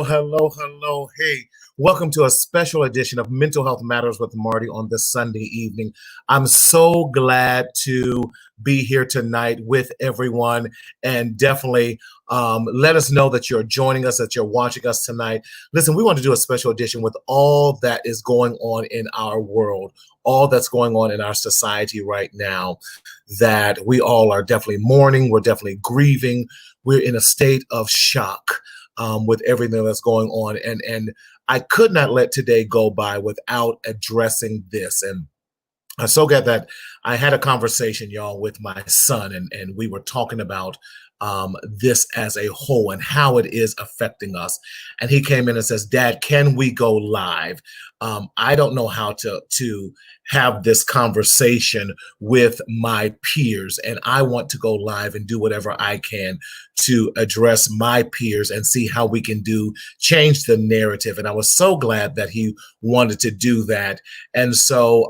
hello. Hey, welcome to a special edition of Mental Health Matters with Marty on this Sunday evening. I'm so glad to be here tonight with everyone, and definitely let us know that you're joining us, that you're watching us tonight. Listen, we want to do a special edition with all that is going on in our world, all that's going on in our society right now, that we all are definitely mourning, we're definitely grieving, we're in a state of shock. With everything that's going on. And I could not let today go by without addressing this. And I'm so glad that I had a conversation, y'all, with my son, and we were talking about this as a whole and how it is affecting us. And he came in and says, "Dad, can we go live?" I don't know how to have this conversation with my peers, and I want to go live and do whatever I can to address my peers and see how we can change the narrative. And I was so glad that he wanted to do that. And so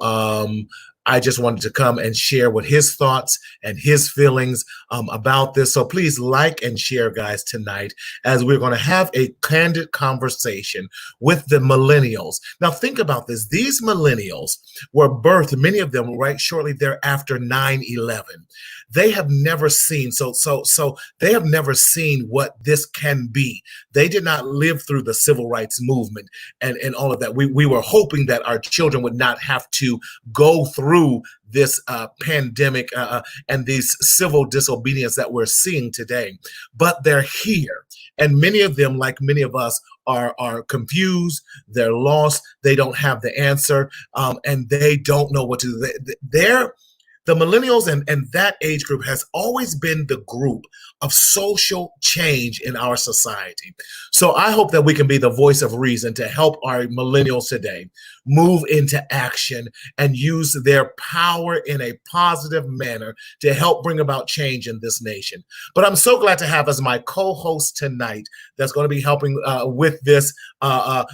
I just wanted to come and share what his thoughts and his feelings about this. So please like and share, guys, tonight, as we're going to have a candid conversation with the millennials. Now, think about this. These millennials were birthed, many of them, right shortly thereafter 9/11. They have never seen, so they have never seen what this can be. They did not live through the civil rights movement and all of that. We were hoping that our children would not have to go through this pandemic and these civil disobedience that we're seeing today. But they're here. And many of them, like many of us, are confused, they're lost, they don't have the answer, and they don't know what to do. The millennials and that age group has always been the group of social change in our society. So I hope that we can be the voice of reason to help our millennials today move into action and use their power in a positive manner to help bring about change in this nation. But I'm so glad to have as my co-host tonight that's going to be helping with this.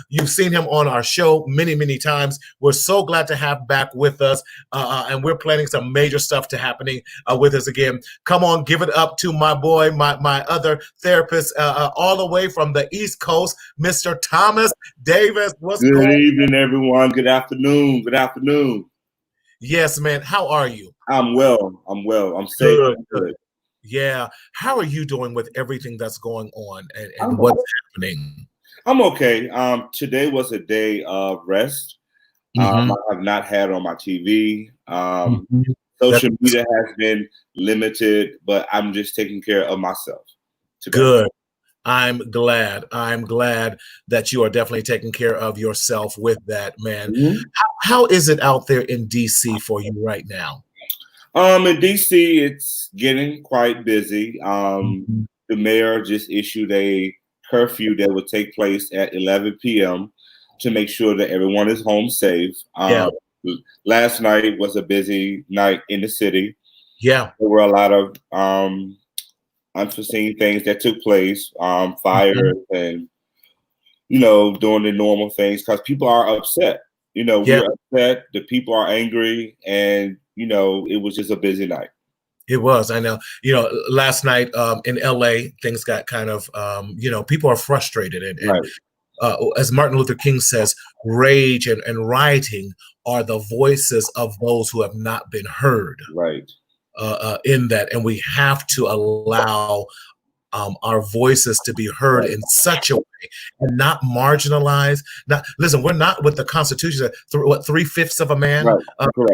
You've seen him on our show many times. We're so glad to have back with us, and we're planning some major stuff to happening with us again. Come on, give it up to my boy, my other therapist, all the way from the East Coast, Mr. Thomas Davis. What's going on? Good evening, everyone. Good afternoon. Good afternoon. Yes, man. How are you? I'm well. I'm safe. Good. Yeah. How are you doing with everything that's going on and what's happening? I'm okay. Today was a day of rest. I have not had on my TV. Social media has been limited, but I'm just taking care of myself today. Good. I'm glad that you are definitely taking care of yourself with that, man. How is it out there in DC for you right now? In DC, it's getting quite busy. The mayor just issued a curfew that would take place at 11 p.m. to make sure that everyone is home safe. Last night was a busy night in the city. Yeah. There were a lot of unforeseen things that took place, fires and, doing the normal things because people are upset. We're upset, the people are angry, and, it was just a busy night. It was, I know. Last night in LA, things got kind of, people are frustrated. And right. As Martin Luther King says, rage and rioting are the voices of those who have not been heard. Right. In that, and we have to allow our voices to be heard in such a way and not marginalized. Listen, we're not with the Constitution, 3/5 of a man.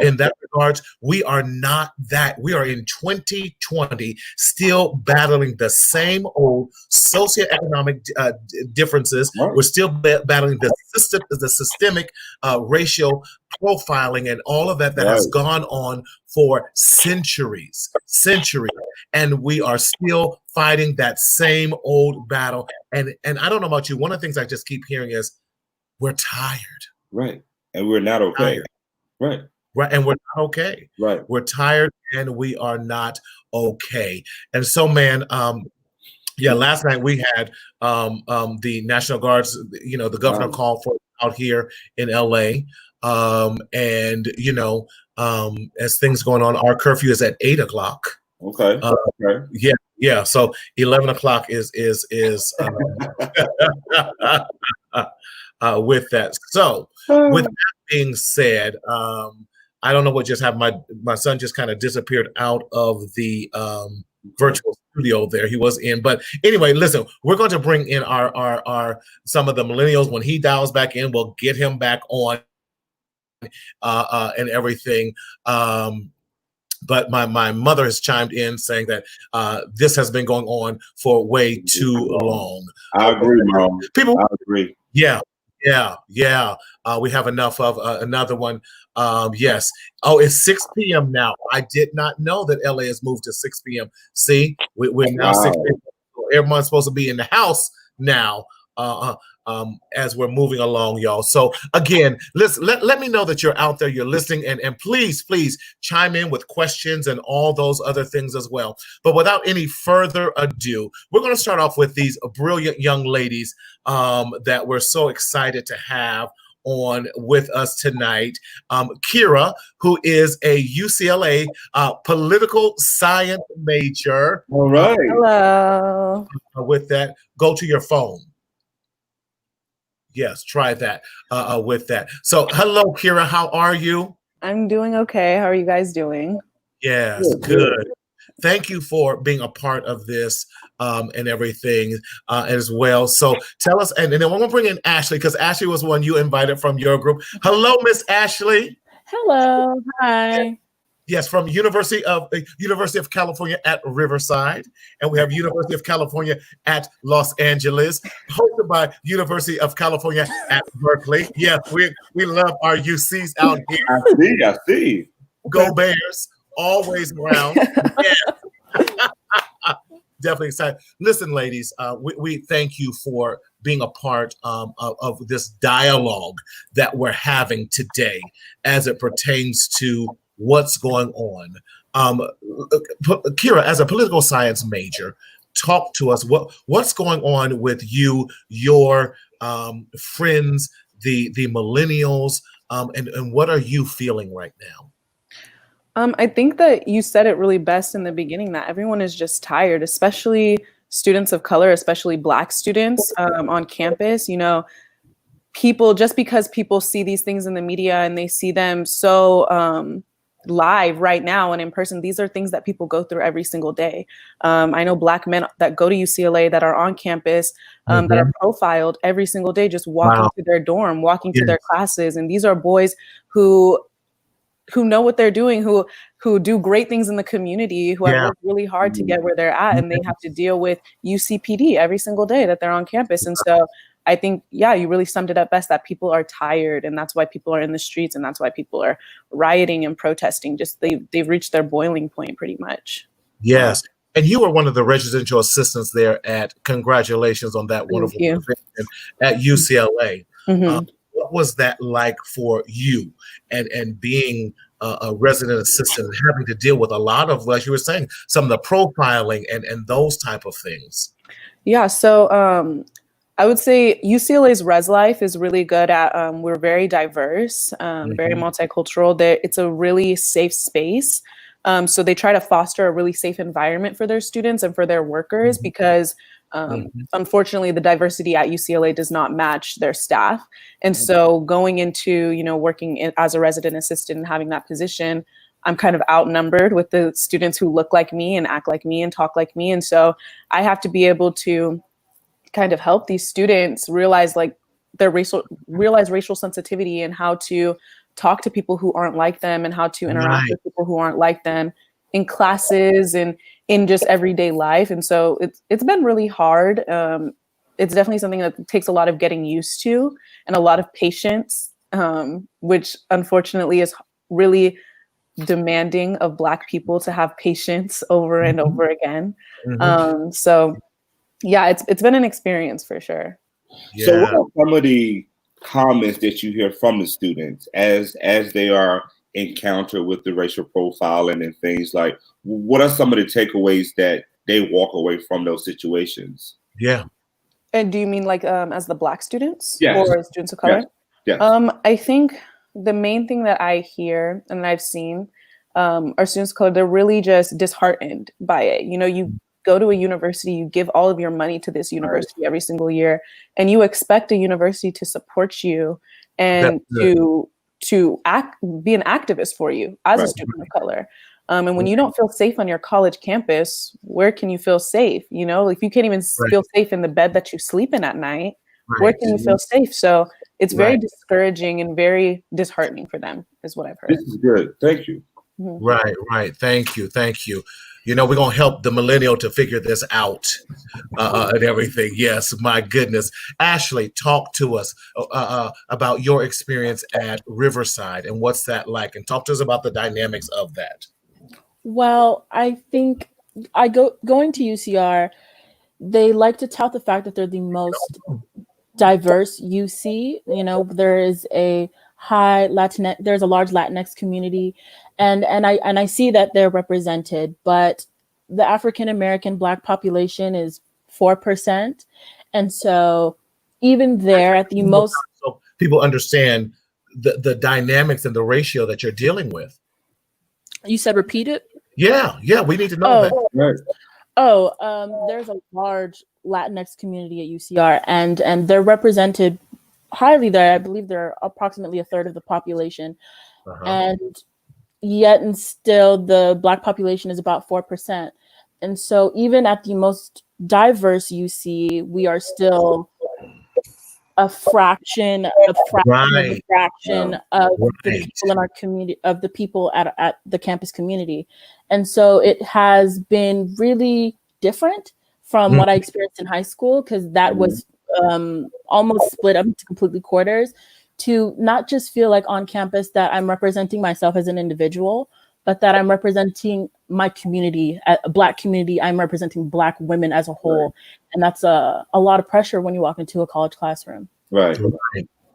In that regards, we are not that. We are in 2020 still battling the same old socioeconomic differences. We're still battling the systemic racial profiling and all of that has gone on for centuries, and we are still fighting that same old battle. And I don't know about you, one of the things I just keep hearing is we're tired. Right. And we're not okay. Right. And we're not okay. Right. We're tired and we are not okay. And so, man, last night we had the National Guards, the governor called for out here in LA. And as things going on, our curfew is at 8 o'clock. Okay. Okay. Yeah. So 11 o'clock is with that. So with that being said, I don't know what just happened. My son just kind of disappeared out of the virtual studio there he was in. But anyway, listen, we're going to bring in our some of the millennials. When he dials back in, we'll get him back on and everything. But my mother has chimed in saying that this has been going on for way too long. I agree, Mom. People, I agree. Yeah. We have enough of another one. Yes. Oh, it's 6 p.m. now. I did not know that LA has moved to 6 p.m. See, we're now 6 p.m. Everyone's supposed to be in the house now. As we're moving along, y'all. So again, let me know that you're out there, you're listening, and please chime in with questions and all those other things as well. But without any further ado, we're going to start off with these brilliant young ladies that we're so excited to have on with us tonight. Kira, who is a UCLA political science major. All right. Hello. With that, go to your phone. Yes, try that with that. So, hello, Kira. How are you? I'm doing okay. How are you guys doing? Yes, good. Thank you for being a part of this and everything as well. So, tell us, and then we're going to bring in Ashley because Ashley was one you invited from your group. Hello, Miss Ashley. Hello. Hi. Yes, from University of California at Riverside, and we have University of California at Los Angeles, hosted by University of California at Berkeley. Yes, we love our UCs out here. I see. Go Bears, always around. Definitely excited. Listen, ladies, we thank you for being a part of this dialogue that we're having today as it pertains to what's going on. Kira, as a political science major, talk to us. What's going on with you, your friends, the millennials, and what are you feeling right now? I think that you said it really best in the beginning, that everyone is just tired, especially students of color, especially Black students on campus. You know, just because people see these things in the media and they see them so live right now and in person, these are things that people go through every single day. I know Black men that go to UCLA that are on campus that are profiled every single day, just walking to their dorm, walking to their classes. And these are boys who know what they're doing, who do great things in the community, who have worked really hard to get where they're at, and they have to deal with UCPD every single day that they're on campus. And so I think, you really summed it up best, that people are tired, and that's why people are in the streets, and that's why people are rioting and protesting. Just they've reached their boiling point pretty much. Yes. And you were one of the residential assistants there congratulations on that wonderful position at UCLA. What was that like for you and being a resident assistant and having to deal with a lot of, like you were saying, some of the profiling and those type of things? Yeah, so I would say UCLA's res life is really good at, we're very diverse, very multicultural. It's a really safe space. So they try to foster a really safe environment for their students and for their workers because unfortunately, the diversity at UCLA does not match their staff. And so going into, working as a resident assistant and having that position, I'm kind of outnumbered with the students who look like me and act like me and talk like me. And so I have to be able to kind of help these students realize racial sensitivity and how to talk to people who aren't like them and how to interact with people who aren't like them in classes and in just everyday life. And so it's been really hard. It's definitely something that takes a lot of getting used to and a lot of patience, which unfortunately is really demanding of Black people to have patience over and over again. So yeah, it's been an experience for sure. So what are some of the comments that you hear from the students as they are encountered with the racial profiling and things like, what are some of the takeaways that they walk away from those situations? Yeah. And do you mean like as the Black students or as students of color? Yes. I think the main thing that I hear and I've seen our students of color, they're really just disheartened by it. You know, you go to a university, you give all of your money to this university every single year, and you expect a university to support you and to be an activist for you as a student of color. And when you don't feel safe on your college campus, where can you feel safe? You know, if you can't even feel safe in the bed that you sleep in at night, where can you feel safe? So it's very discouraging and very disheartening for them, is what I've heard. This is good. Thank you. Right. Thank you. You know, we're going to help the millennial to figure this out and everything. Yes, my goodness. Ashley, talk to us about your experience at Riverside and what's that like, and talk to us about the dynamics of that. Well, I think going to UCR, they like to tout the fact that they're the most diverse UC. You know, there is a there's a large Latinx community, and I see that they're represented, but the African American Black population is 4%, and so even there at the most, so people understand the dynamics and the ratio that you're dealing with. You said repeat it. Yeah, we need to know that. There's a large Latinx community at UCR, and they're represented highly there. I believe they're approximately a third of the population, and yet and still the Black population is about 4%. And so even at the most diverse UC, we are still a fraction of the people in our community, of the people at the campus community. And so it has been really different from what I experienced in high school, because that was almost split up into completely quarters, to not just feel like on campus that I'm representing myself as an individual, but that I'm representing my community, a Black community. I'm representing Black women as a whole. And that's a lot of pressure when you walk into a college classroom. Right.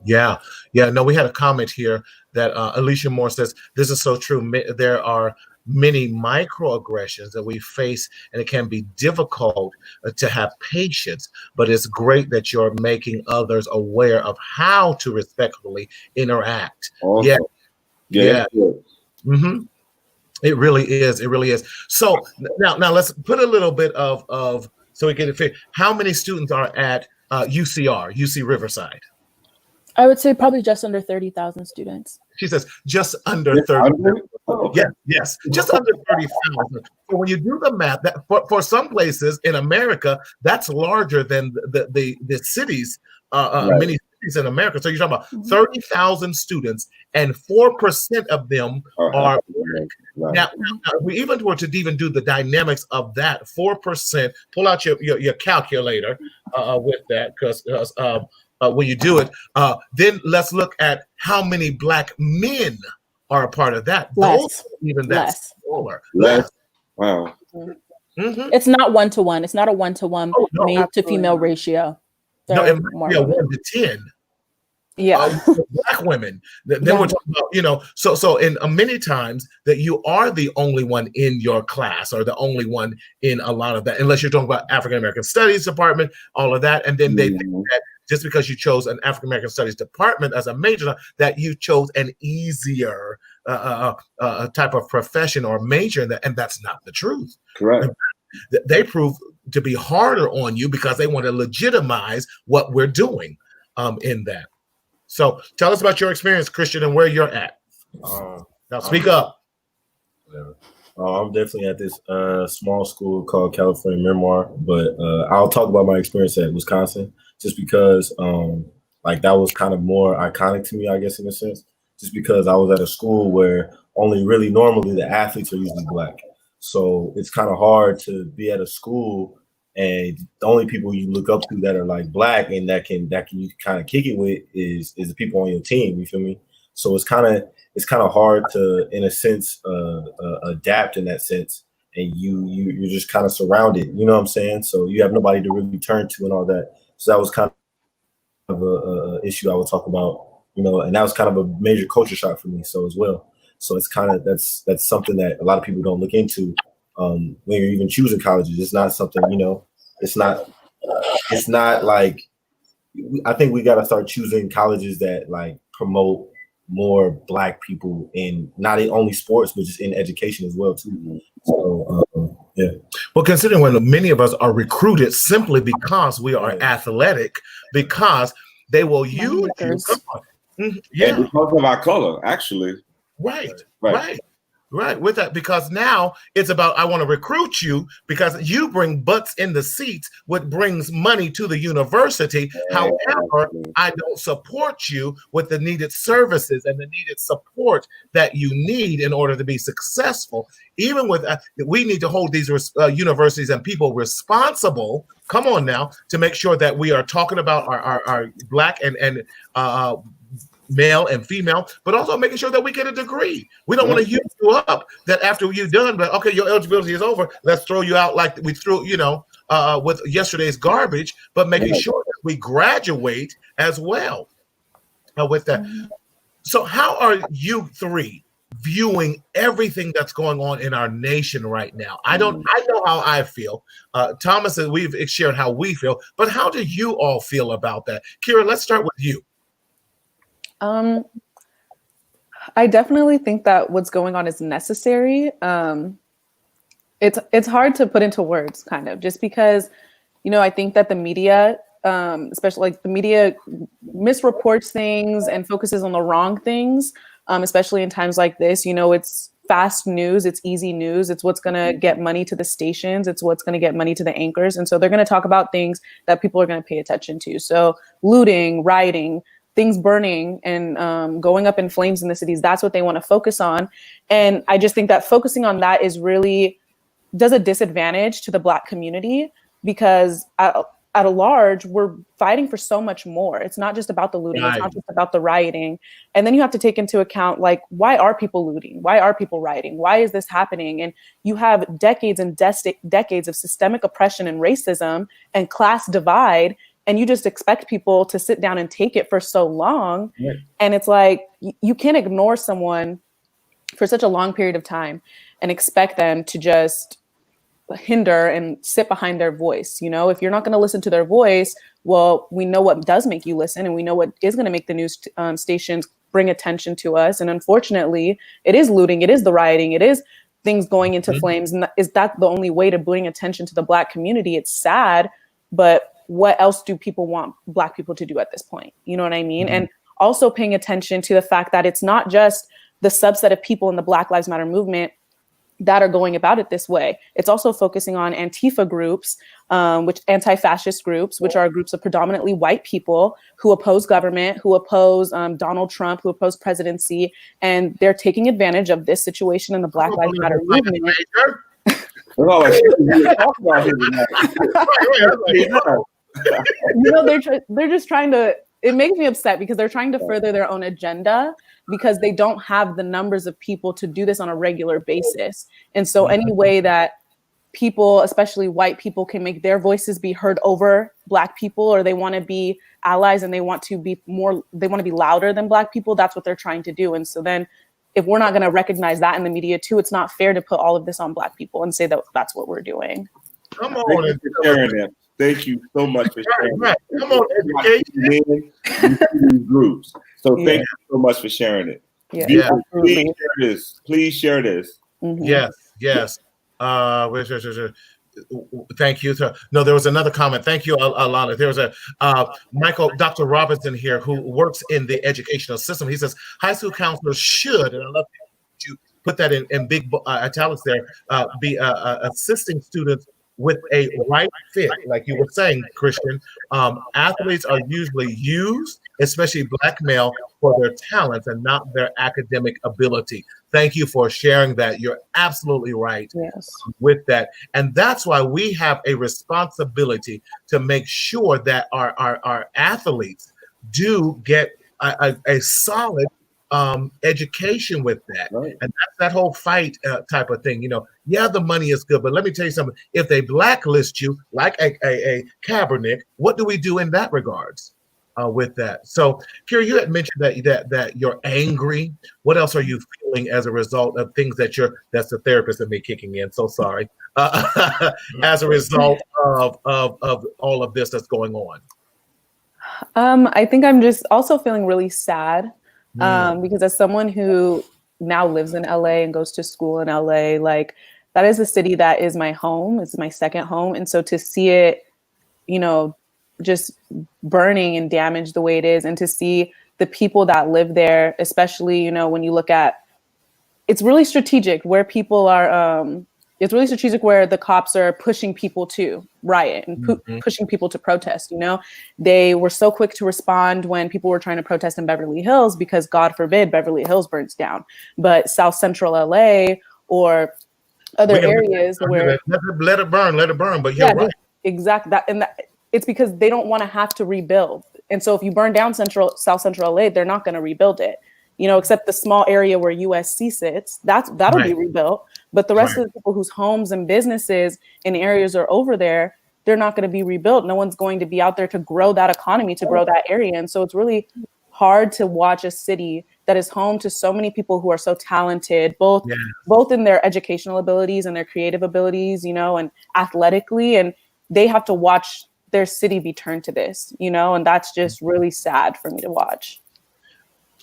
Yeah. No, we had a comment here that Alicia Moore says, this is so true. There are many microaggressions that we face, and it can be difficult to have patience, but it's great that you're making others aware of how to respectfully interact. Awesome. Yeah. It really is. So now let's put a little bit of so we get it figured. How many students are at UC Riverside? I would say probably just under 30,000 students. She says just under 30,000. Yes, just under 30,000. So when you do the math, that for some places in America, that's larger than the cities, many cities in America. So you're talking about 30,000 students, and 4% of them are Black. Now, we even were to even do the dynamics of that 4%. Pull out your calculator with that, because when you do it, then let's look at how many Black men are a part of that. Less. That's less. Wow. It's not 1-to-1. It's not a 1-to-1 male to female ratio. No, it might be a 1 to 10. Yeah. Black women. Then we're talking about, so in many times that you are the only one in your class, or the only one in a lot of that, unless you're talking about African American Studies department, all of that. And then they think that just because you chose an African American Studies department as a major, that you chose an easier type of profession or major, and that's not the truth. Correct. They prove to be harder on you because they want to legitimize what we're doing in that. So tell us about your experience, Christian, and where you're at. Now speak up. I'm definitely at this small school called California Memoir, but I'll talk about my experience at Wisconsin, just because that was kind of more iconic to me, I guess, in a sense, just because I was at a school where only really normally the athletes are usually Black. So it's kind of hard to be at a school and the only people you look up to that are like Black and that can you kind of kick it with is the people on your team. You feel me? So it's kind of hard to, in a sense, adapt in that sense, and you're just kind of surrounded. You know what I'm saying? So you have nobody to really turn to and all that. So that was kind of a issue I would talk about. And that was kind of a major culture shock for me. So as well. So it's kind of that's something that a lot of people don't look into when you're even choosing colleges. It's not something, it's not like, I think we got to start choosing colleges that like promote more Black people in not in only sports, but just in education as well too. So yeah. Well, considering when many of us are recruited simply because we are athletic, because they will use you. Come on. Yeah, and because of our color, actually. Right, with that, because now it's about, I want to recruit you because you bring butts in the seats, what brings money to the university. However, I don't support you with the needed services and the needed support that you need in order to be successful. Even with, we need to hold these universities and people responsible, come on now, to make sure that we are talking about our Black and male and female, but also making sure that we get a degree. We don't want to use you up that after you're done, but okay, your eligibility is over, let's throw you out like we threw, with yesterday's garbage, but making sure that we graduate as well with that. So how are you three viewing everything that's going on in our nation right now? I know how I feel. Thomas, we've shared how we feel, but how do you all feel about that? Kira, let's start with you. I definitely think that what's going on is necessary. It's hard to put into words, kind of, just because, I think that the media, especially like the media, misreports things and focuses on the wrong things, especially in times like this. It's fast news, it's easy news, it's what's going to get money to the stations, it's what's going to get money to the anchors, and so they're going to talk about things that people are going to pay attention to. So looting, rioting, things burning and going up in flames in the cities, that's what they want to focus on. And I just think that focusing on that does a disadvantage to the Black community, because at a large, we're fighting for so much more. It's not just about the looting, It's not just about the rioting. And then you have to take into account, like, why are people looting? Why are people rioting? Why is this happening? And you have decades and decades of systemic oppression and racism and class divide, and you just expect people to sit down and take it for so long. Right. And it's like, you can't ignore someone for such a long period of time and expect them to just hinder and sit behind their voice. If you're not going to listen to their voice, well, we know what does make you listen, and we know what is going to make the news stations bring attention to us. And unfortunately, it is looting, it is the rioting, it is things going into flames. And is that the only way to bring attention to the Black community? It's sad, but what else do people want Black people to do at this point? You know what I mean? And also paying attention to the fact that it's not just the subset of people in the Black Lives Matter movement that are going about it this way. It's also focusing on Antifa groups, which anti-fascist groups, which are groups of predominantly white people who oppose government, who oppose Donald Trump, who oppose presidency, and they're taking advantage of this situation in the Black Lives Matter movement. They're just trying to, it makes me upset because they're trying to further their own agenda because they don't have the numbers of people to do this on a regular basis. And so any way that people, especially white people, can make their voices be heard over Black people, or they want to be allies and they want to be louder than Black people, that's what they're trying to do. And so then if we're not going to recognize that in the media too, it's not fair to put all of this on Black people and say that that's what we're doing. Come on. Thank you so much for sharing. Right. Come on, education. Groups. So thank you so much for sharing it. Yeah. Please share this. Mm-hmm. Yes. Thank you. No, there was another comment. Thank you, Alana. There was a Dr. Robinson here who works in the educational system. He says high school counselors should, and I love you put that in big italics there, be assisting students with a right fit, like you were saying, Christian. Athletes are usually used, especially Black male, for their talents and not their academic ability. Thank you for sharing that. You're absolutely right with that. And that's why we have a responsibility to make sure that our athletes do get a solid education with that. Right. And that's that whole fight type of thing. The money is good, but let me tell you something. If they blacklist you like a Kaepernick, what do we do in that regards with that? So, Kira, you had mentioned that you're angry. What else are you feeling as a result of things that's the therapist in me kicking in? So sorry. As a result of all of this that's going on. I think I'm just also feeling really sad. Because as someone who now lives in LA and goes to school in LA, like that is a city that is my home. It's my second home. And so to see it, you know, just burning and damaged the way it is, and to see the people that live there, especially, you know, when you look at, it's really strategic where people are, it's really strategic where the cops are pushing people to riot and pushing people to protest. You know, they were so quick to respond when people were trying to protest in Beverly Hills, because God forbid Beverly Hills burns down. But South Central LA or other areas where let it burn. But you're right. Exactly. It's because they don't want to have to rebuild. And so if you burn down South Central LA, they're not going to rebuild it. You know, except the small area where USC sits, that'll be rebuilt. But the rest of the people whose homes and businesses and areas are over there, they're not going to be rebuilt. No one's going to be out there to grow that economy, to grow that area. And so it's really hard to watch a city that is home to so many people who are so talented, both in their educational abilities and their creative abilities, you know, and athletically, and they have to watch their city be turned to this, you know, and that's just really sad for me to watch.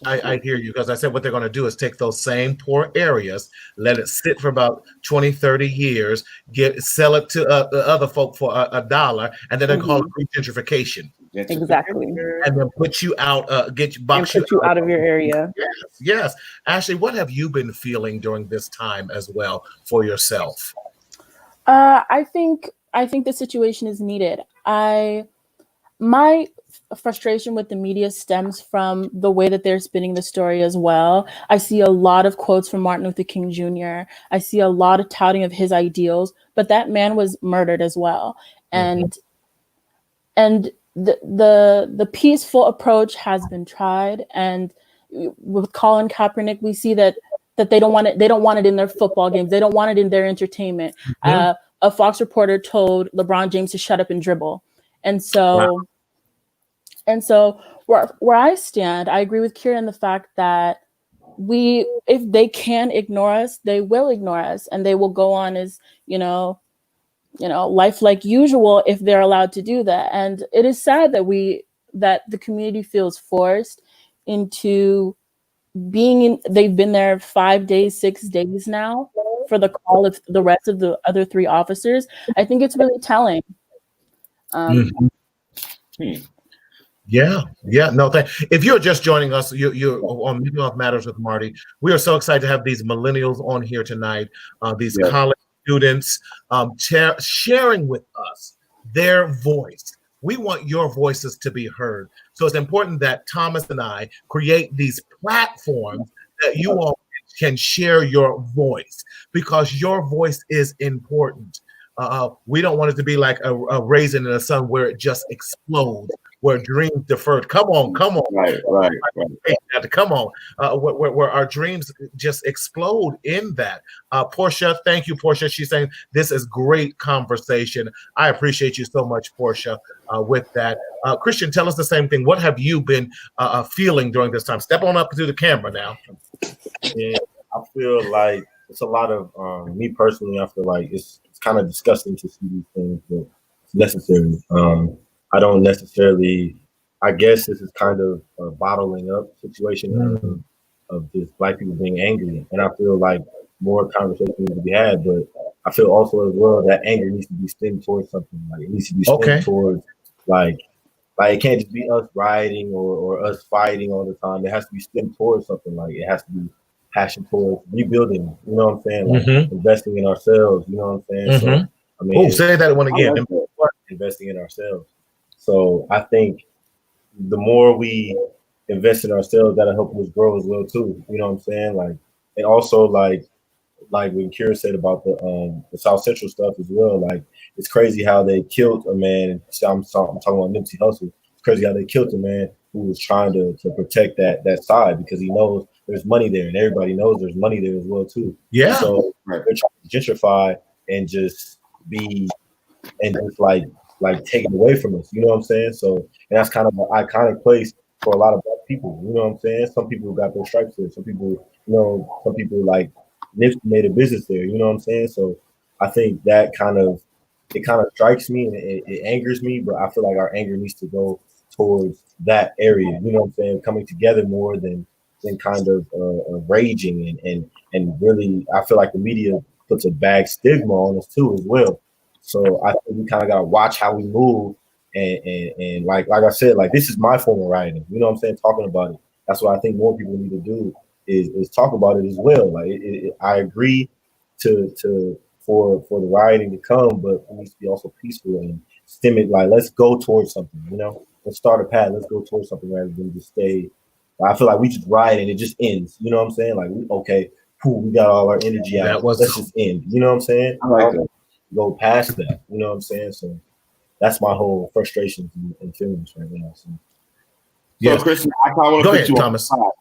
I hear you, because I said what they're going to do is take those same poor areas, let it sit for about 20, 30 years, sell it to other folk for $1, and then they call it gentrification. Exactly. And then put you out, box you out of your area. Yes. Ashley, what have you been feeling during this time as well for yourself? I think the situation is needed. My frustration with the media stems from the way that they're spinning the story as well. I see a lot of quotes from Martin Luther King Jr. I see a lot of touting of his ideals, but that man was murdered as well. And the peaceful approach has been tried. And with Colin Kaepernick, we see that they don't want it. They don't want it in their football games. They don't want it in their entertainment. A Fox reporter told LeBron James to shut up and dribble. And so, where I stand, I agree with Kira in the fact that if they can ignore us, they will ignore us, and they will go on as, life like usual if they're allowed to do that. And it is sad that the community feels forced into they've been there 5 days, 6 days now for the call of the rest of the other 3 officers. I think it's really telling. Yeah. No, if you're just joining us, you're on Mental Health Matters with Marty. We are so excited to have these millennials on here tonight, these college students sharing with us their voice. We want your voices to be heard. So it's important that Thomas and I create these platforms that you all can share your voice, because your voice is important. We don't want it to be like a raisin in the sun where it just explodes, where dreams deferred. Come on. Right. Come on. Where our dreams just explode in that. Portia, thank you, Portia. She's saying this is great conversation. I appreciate you so much, Portia, with that. Christian, tell us the same thing. What have you been feeling during this time? Step on up to the camera now. Yeah, I feel like it's a lot of me personally. I feel like it's kind of disgusting to see these things, but it's necessary. I don't necessarily. I guess this is kind of a bottling up situation of just Black people being angry, and I feel like more conversation needs to be had. But I feel also as well that anger needs to be stemmed towards something. Like it needs to be stemmed towards like it can't just be us rioting or us fighting all the time. It has to be stemmed towards something. Like it has to be passion towards rebuilding, you know what I'm saying? Like investing in ourselves, you know what I'm saying? So I mean, say that one again. Investing in ourselves. So I think the more we invest in ourselves, that'll help us grow as well too. You know what I'm saying? Like, and also like when Kira said about the South Central stuff as well. Like, it's crazy how they killed a man. I'm talking about Nipsey Hussle. It's crazy how they killed a man who was trying to protect that side, because he knows there's money there, and everybody knows there's money there as well too. Yeah. So they're trying to gentrify and just take it away from us. You know what I'm saying? So, and that's kind of an iconic place for a lot of Black people. You know what I'm saying? Some people got their stripes there. Some people, like Nipsey made a business there. You know what I'm saying? So I think that kind of strikes me and it angers me, but I feel like our anger needs to go towards that area. You know what I'm saying? Coming together more than kind of raging and really, I feel like the media puts a bad stigma on us too as well. So I think we kind of got to watch how we move and like I said, like this is my form of rioting. You know what I'm saying? Talking about it. That's what I think more people need to do is talk about it as well. Like I agree for the rioting to come, but it needs to be also peaceful and stem it. Like let's go towards something. You know, let's start a path. Let's go towards something rather than just stay. I feel like we just riot and it just ends. You know what I'm saying? Like we got all our energy out. Let's just end. You know what I'm saying? I like that. Go past that. You know what I'm saying? So that's my whole frustrations and feelings right now. So. So, Christian, I want to put you on the Thomas. spot.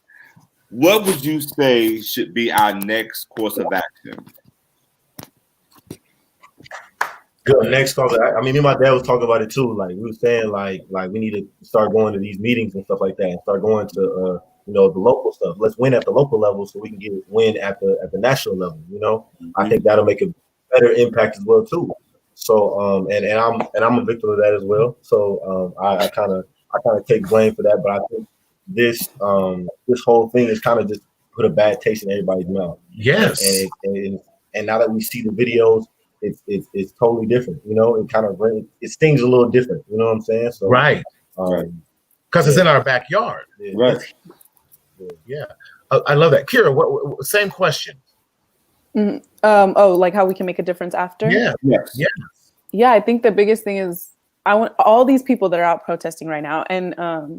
What would you say should be our next course of action? Good. Next call. I mean, me and my dad was talking about it too. Like we were saying, like we need to start going to these meetings and stuff like that, and start going to the local stuff. Let's win at the local level so we can get win at the national level. You know, I think that'll make a better impact as well too. So and I'm a victim of that as well. So I kind of take blame for that, but I think this whole thing is kind of just put a bad taste in everybody's mouth. Yes. And now that we see the videos, it's totally different. You know, it stings a little different. You know what I'm saying? So right. Because it's in our backyard. Yeah. Right. Yeah. I love that. Kira, what same question. Like how we can make a difference after? Yeah. Yes. Yeah. Yeah, I think the biggest thing is I want all these people that are out protesting right now, and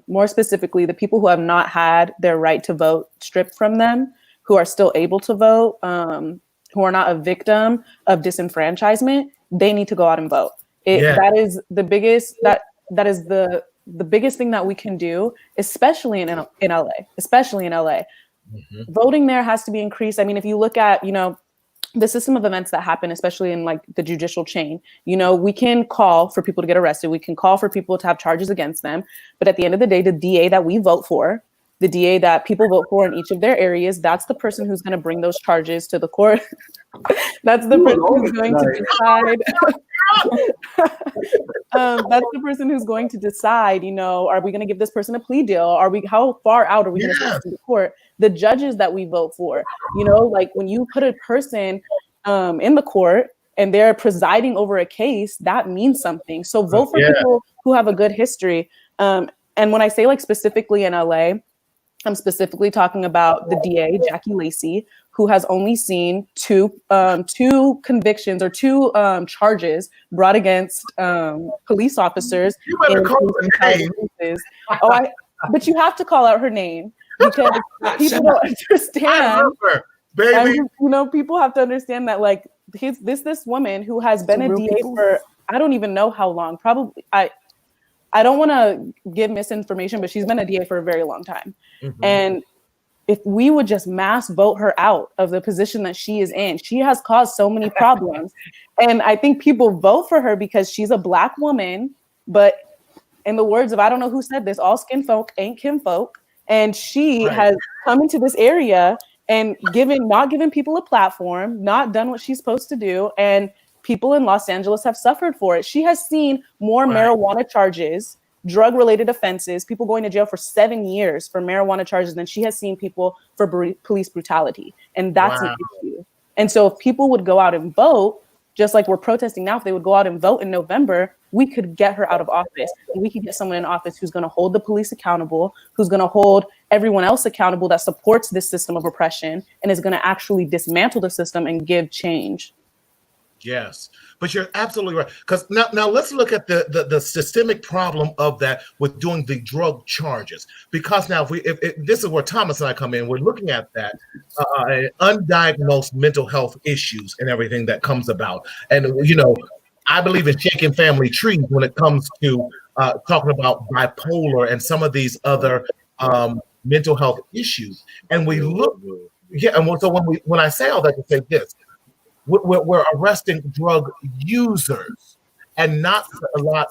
more specifically, the people who have not had their right to vote stripped from them, who are still able to vote, who are not a victim of disenfranchisement, they need to go out and vote. That is the biggest that is the biggest thing that we can do, especially in LA. Mm-hmm. Voting there has to be increased. I mean, if you look at, the system of events that happen, especially in like the judicial chain, we can call for people to get arrested. We can call for people to have charges against them. But at the end of the day, the DA that we vote for, the DA that people vote for in each of their areas, that's the person who's going to bring those charges to the court. That's the person who's going to decide. That's the person who's going to decide, are we going to give this person a plea deal? How far out are we going to send to the court? The judges that we vote for, like when you put a person in the court and they're presiding over a case, that means something. So vote for people who have a good history. And when I say like specifically in LA, I'm specifically talking about the DA, Jackie Lacey, who has only seen two convictions or two charges brought against police officers. But you have to call out her name because people don't understand. Baby. People have to understand that like this woman who has been a DA for I don't even know how long. Probably I don't want to give misinformation, but she's been a DA for a very long time. Mm-hmm. And if we would just mass vote her out of the position that she is in, she has caused so many problems. And I think people vote for her because she's a Black woman, but in the words of, I don't know who said this, all skin folk ain't kin folk. And she has come into this area and not given people a platform, not done what she's supposed to do. And people in Los Angeles have suffered for it. She has seen more marijuana charges, drug-related offenses, people going to jail for 7 years for marijuana charges than she has seen people for police brutality. And that's an issue. And so if people would go out and vote, just like we're protesting now, if they would go out and vote in November, we could get her out of office. And we could get someone in office who's going to hold the police accountable, who's going to hold everyone else accountable that supports this system of oppression and is going to actually dismantle the system and give change. Yes, but you're absolutely right. Because now let's look at the systemic problem of that with doing the drug charges. Because now if this is where Thomas and I come in, we're looking at that undiagnosed mental health issues and everything that comes about. And I believe in shaking family trees when it comes to talking about bipolar and some of these other mental health issues. And we look, and so when I say all that to say this. We're arresting drug users and not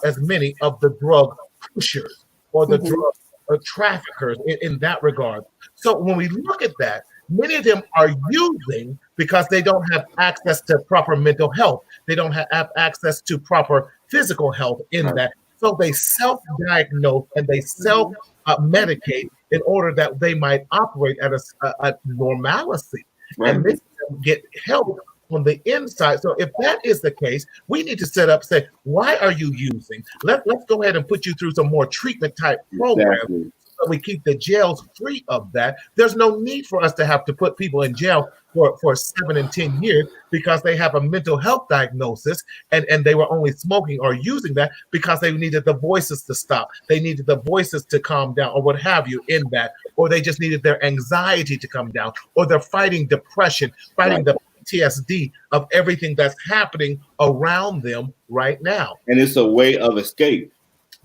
as many of the drug pushers or the drug traffickers in that regard. So when we look at that, many of them are using because they don't have access to proper mental health. They don't have access to proper physical health in that. So they self-diagnose and they self-medicate in order that they might operate at a normalcy and make them get help on the inside. So if that is the case, we need to set up, say, why are you using? Let's go ahead and put you through some more treatment type programs. So we keep the jails free of that. There's no need for us to have to put people in jail for 7 and 10 years because they have a mental health diagnosis and they were only smoking or using that because they needed the voices to stop. They needed the voices to calm down or what have you in that, or they just needed their anxiety to come down, or they're fighting depression, fighting the PTSD of everything that's happening around them right now. And it's a way of escape.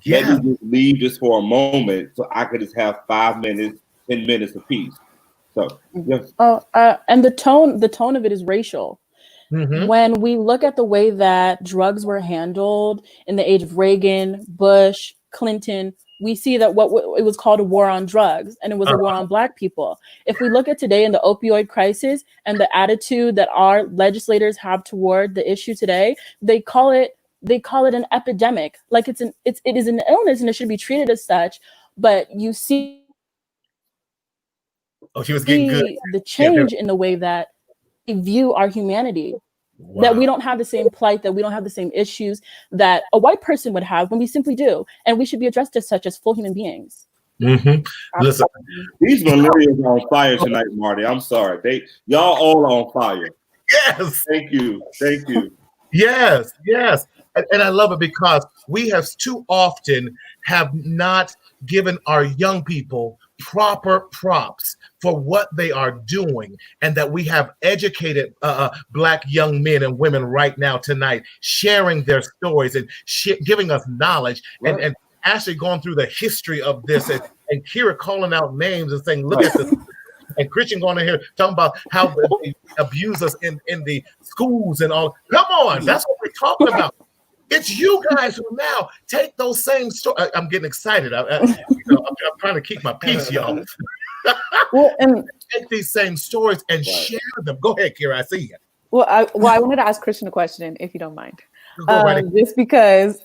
Let me just leave this for a moment so I could just have 5 minutes, 10 minutes of peace. So, and the tone of it is racial. When we look at the way that drugs were handled in the age of Reagan, Bush, Clinton, we see that what it was called a war on drugs, and it was a war on Black people. If we look at today in the opioid crisis and the attitude that our legislators have toward the issue today, they call it an epidemic. Like it is an illness and it should be treated as such. But you see she was getting good. The change in the way that we view our humanity. That we don't have the same plight, that we don't have the same issues that a white person would have when we simply do. And we should be addressed as such, as full human beings. Listen, these millennials are on fire tonight, Marty. I'm sorry. Y'all all on fire. Yes. Thank you. Yes. And I love it because we have too often have not given our young people proper props for what they are doing, and that we have educated Black young men and women right now tonight sharing their stories and giving us knowledge and actually going through the history of this and Kira calling out names and saying, look at this. And Christian going in here talking about how they abuse us in the schools and all. Come on, that's what we're talking about. It's you guys who now take those same stories. I'm getting excited. I'm trying to keep my peace, y'all. And take these same stories and share them. Go ahead, Kira. I see you. Well, I wanted to ask Christian a question, if you don't mind. Just because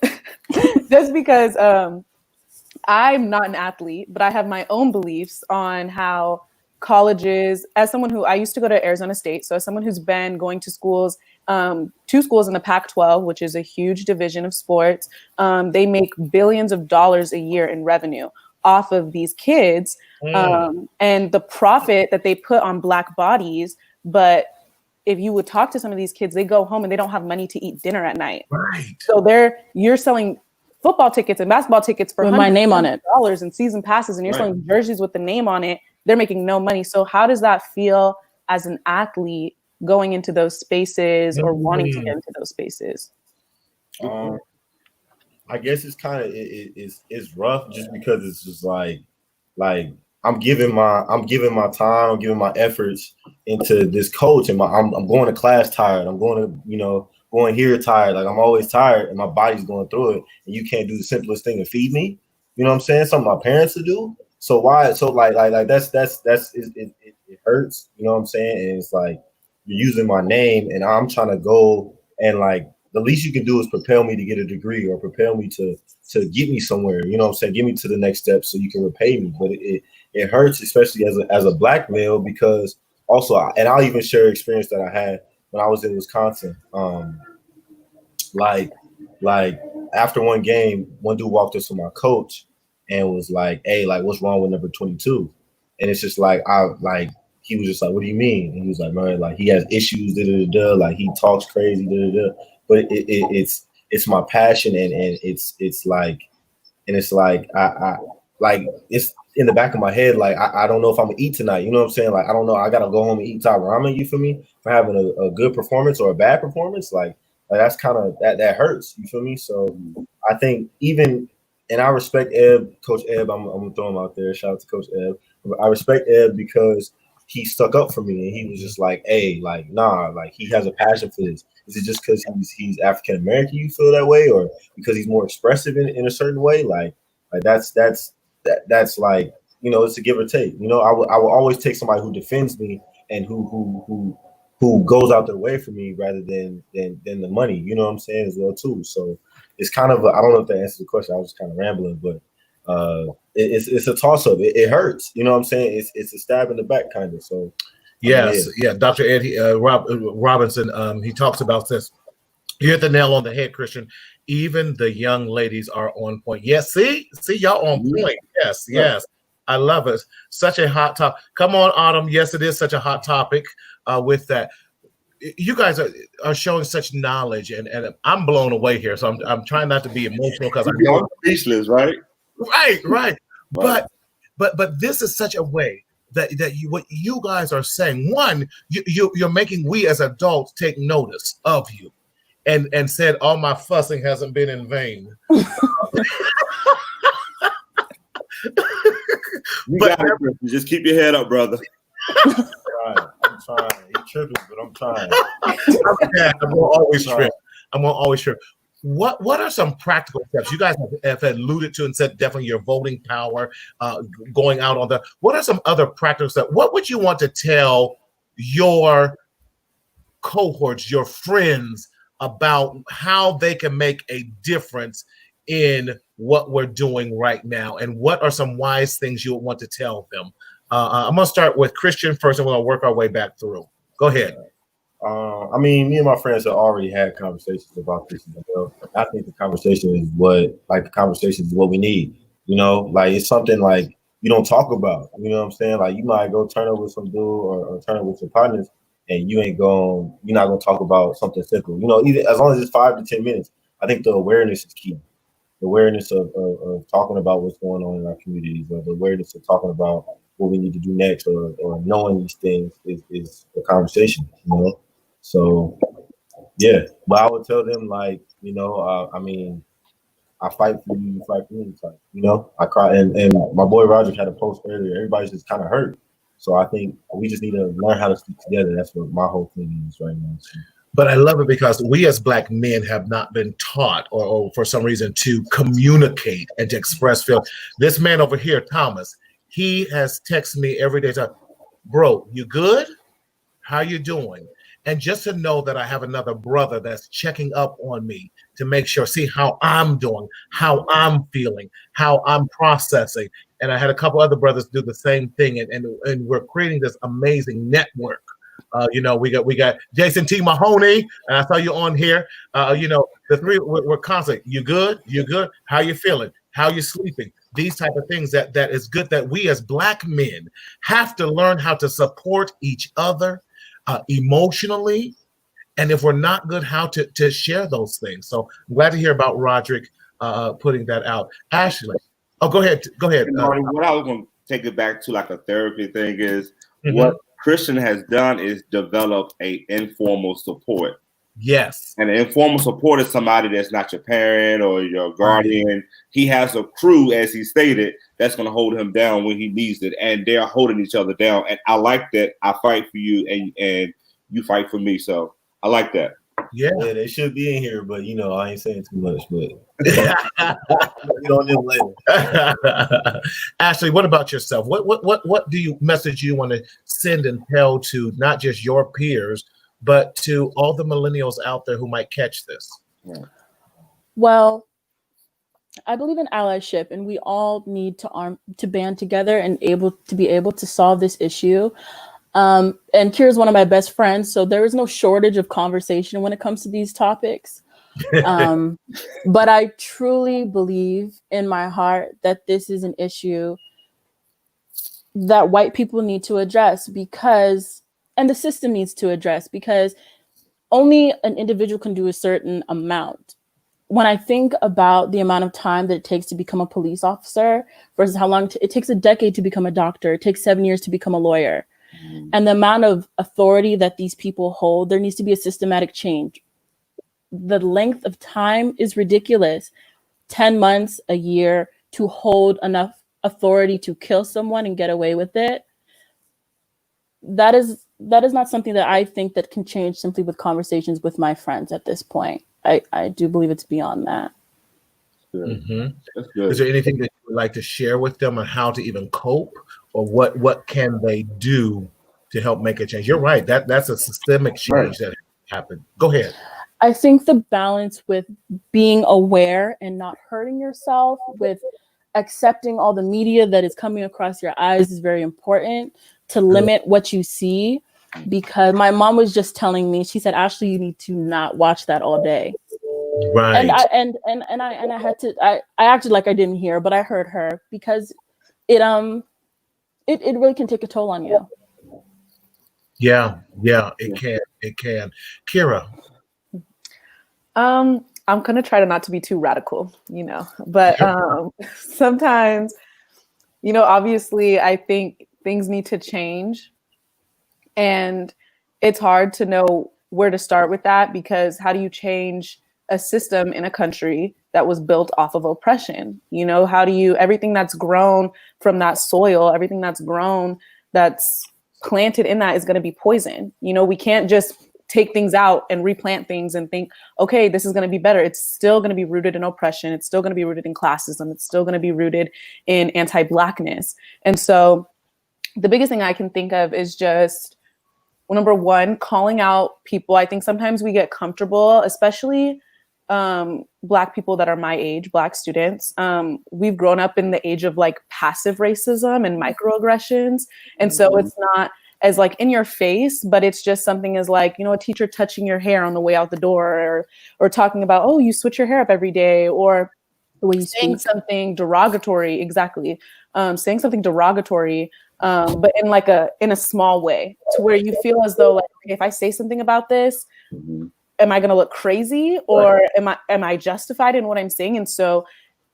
I'm not an athlete, but I have my own beliefs on how colleges, as someone who I used to go to Arizona State, so as someone who's been going to schools, 2 schools in the Pac-12, which is a huge division of sports, they make billions of dollars a year in revenue off of these kids, and the profit that they put on Black bodies. But if you would talk to some of these kids, they go home and they don't have money to eat dinner at night. Right. So you're selling football tickets and basketball tickets for with my name on it, dollars and season passes, and you're selling jerseys with the name on it. They're making no money. So how does that feel as an athlete going into those spaces or wanting to get into those spaces? I guess it's kind of it's rough just because it's just like I'm giving my time, I'm giving my efforts into this coach, and I'm going to class tired. I'm going to going here tired. Like I'm always tired, and my body's going through it. And you can't do the simplest thing and feed me. You know what I'm saying? Something my parents would do. So why? So like that's it hurts. You know what I'm saying? And it's like you're using my name, and I'm trying to go and like the least you can do is propel me to get a degree or propel me to get me somewhere. You know what I'm saying? Get me to the next step so you can repay me. But it hurts, especially as a Black male, because also, and I'll even share an experience that I had when I was in Wisconsin. Like after one game, one dude walked up to my coach and was like, "Hey, like, what's wrong with number 22?" And it's just like, he was just like, "What do you mean?" And he was like, "Man, like he has issues, like he talks crazy, But it's my passion, and it's like I like it's in the back of my head. Like I don't know if I'm gonna eat tonight. You know what I'm saying? Like I don't know. I gotta go home and eat top ramen. You feel me? For having a good performance or a bad performance, like that's kind of that hurts. You feel me? So I think even. And I respect Eb, Coach Eb. I'm gonna throw him out there. Shout out to Coach Eb. I respect Eb because he stuck up for me, and he was just like, "Hey, like, nah, like he has a passion for this. Is it just because he's African American you feel that way, or because he's more expressive in a certain way? Like that's like, you know, it's a give or take. You know, I will always take somebody who defends me and who goes out their way for me rather than the money. You know what I'm saying as well too. So it's kind of I don't know if that answers the question. I was just kind of rambling, but it's a toss up. It hurts. You know what I'm saying? It's a stab in the back, kind of. So yes, yeah. Dr. Ed Robinson, he talks about this. You hit the nail on the head, Christian. Even the young ladies are on point. Yes, see y'all on point. Yes. I love it. Such a hot topic. Come on, Autumn. Yes, it is such a hot topic with that. You guys are showing such knowledge, and I'm blown away here. So I'm trying not to be emotional because I'm speechless, right? Right. But this is such a way that what you guys are saying. One, you're making we as adults take notice of you, and said all my fussing hasn't been in vain. You got it, Chris. Just keep your head up, brother. I'm trying. You're tripping, but I'm trying. I'm gonna always trip. What are some practical steps you guys have alluded to and said definitely your voting power, going out on the. What are some other practical steps? What would you want to tell your cohorts, your friends, about how they can make a difference in what we're doing right now, and what are some wise things you would want to tell them? I'm gonna start with Christian first, and we're gonna work our way back through. Go ahead. I mean, me and my friends have already had conversations about this. I think the conversation is what we need. You know, like it's something like you don't talk about. You know what I'm saying? Like you might go turn up with some dude or turn up with your partners, and you're not gonna talk about something simple. You know, either as long as it's 5 to 10 minutes. I think the awareness is key. The awareness of talking about what's going on in our communities, or the awareness of talking about what we need to do next, or knowing these things is a conversation, you know? So, yeah. But I would tell them, like, you know, I mean, I fight for you, you fight for me, type, you know? I cry, and my boy Roger had a post earlier. Everybody's just kind of hurt. So I think we just need to learn how to speak together. That's what my whole thing is right now. So. But I love it because we as Black men have not been taught or for some reason to communicate and to express feelings. This man over here, Thomas, he has texted me every day. Bro, you good? How you doing? And just to know that I have another brother that's checking up on me to make sure, see how I'm doing, how I'm feeling, how I'm processing. And I had a couple other brothers do the same thing. And we're creating this amazing network. You know, we got Jason T. Mahoney, and I saw you on here. You know, the three we're constant. You good? You good? How you feeling? How you sleeping? These type of things that is good that we as Black men have to learn how to support each other emotionally, and if we're not good, how to share those things. So I'm glad to hear about Roderick putting that out. Ashley, go ahead. Marty, what I was going to take it back to, like a therapy thing, is what Christian has done is develop a informal support. Yes. And an informal support is somebody that's not your parent or your guardian. He has a crew, as he stated, that's going to hold him down when he needs it. And they're holding each other down. And I like that. I fight for you and you fight for me. So I like that. Yeah, they should be in here, but you know, I ain't saying too much, but get on them later. Ashley, what about yourself? What do you message you want to send and tell to not just your peers, but to all the millennials out there who might catch this? Well, I believe in allyship, and we all need to band together and be able to solve this issue. And Kira's one of my best friends, so there is no shortage of conversation when it comes to these topics. But I truly believe in my heart that this is an issue that white people need to address and the system needs to address, because only an individual can do a certain amount. When I think about the amount of time that it takes to become a police officer versus how long it takes a decade to become a doctor, it takes 7 years to become a lawyer. And the amount of authority that these people hold, there needs to be a systematic change. The length of time is ridiculous. 10 months, a year to hold enough authority to kill someone and get away with it. That is not something that I think that can change simply with conversations with my friends at this point. I do believe it's beyond that. That's good. Is there anything that you would like to share with them on how to even cope, or what can they do to help make a change? You're right. That's a systemic change that happened. Go ahead. I think the balance with being aware and not hurting yourself with accepting all the media that is coming across your eyes is very important to limit what you see. Because my mom was just telling me, she said, Ashley, you need to not watch that all day. Right. And I had to, I acted like I didn't hear, but I heard her, because it really can take a toll on you. Yeah, it can. Kira. I'm gonna try to not to be too radical, but sometimes, obviously I think things need to change, and it's hard to know where to start with that, because how do you change a system in a country that was built off of oppression? How do you, everything that's grown from that soil, everything that's grown, that's planted in that is going to be poison. We can't just take things out and replant things and think, okay, this is going to be better. It's still going to be rooted in oppression. It's still going to be rooted in classism. It's still going to be rooted in anti-Blackness. And so the biggest thing I can think of is just, well, number one, calling out people. I think sometimes we get comfortable, especially Black people that are my age, Black students. We've grown up in the age of like passive racism and microaggressions. And so it's not as like in your face, but it's just something as like, a teacher touching your hair on the way out the door, or talking about, oh, you switch your hair up every day, or saying something derogatory. Exactly. Saying something derogatory, but in a small way, to where you feel as though, like, okay, if I say something about this, am I going to look crazy, or am I justified in what I'm saying? And so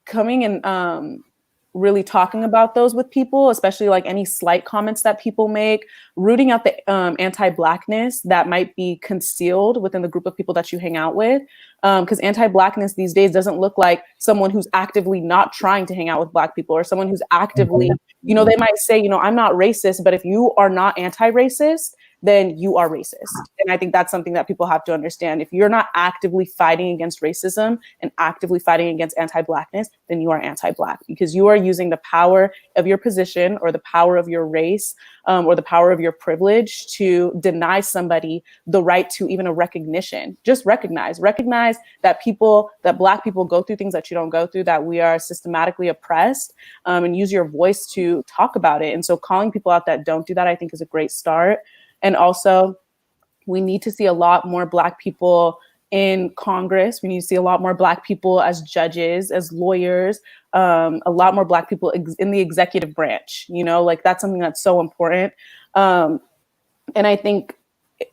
coming and really talking about those with people, especially like any slight comments that people make, rooting out the anti-Blackness that might be concealed within the group of people that you hang out with. Because anti-Blackness these days doesn't look like someone who's actively not trying to hang out with Black people, or someone who's actively, they might say, I'm not racist, but if you are not anti-racist, then you are racist. And I think that's something that people have to understand. If you're not actively fighting against racism and actively fighting against anti-Blackness, then you are anti-Black, because you are using the power of your position, or the power of your race, or the power of your privilege to deny somebody the right to even a recognition. Just recognize that Black people go through things that you don't go through, that we are systematically oppressed, and use your voice to talk about it. And so calling people out that don't do that, I think, is a great start. And also, we need to see a lot more Black people in Congress. We need to see a lot more Black people as judges, as lawyers, a lot more Black people in the executive branch. That's something that's so important. And I think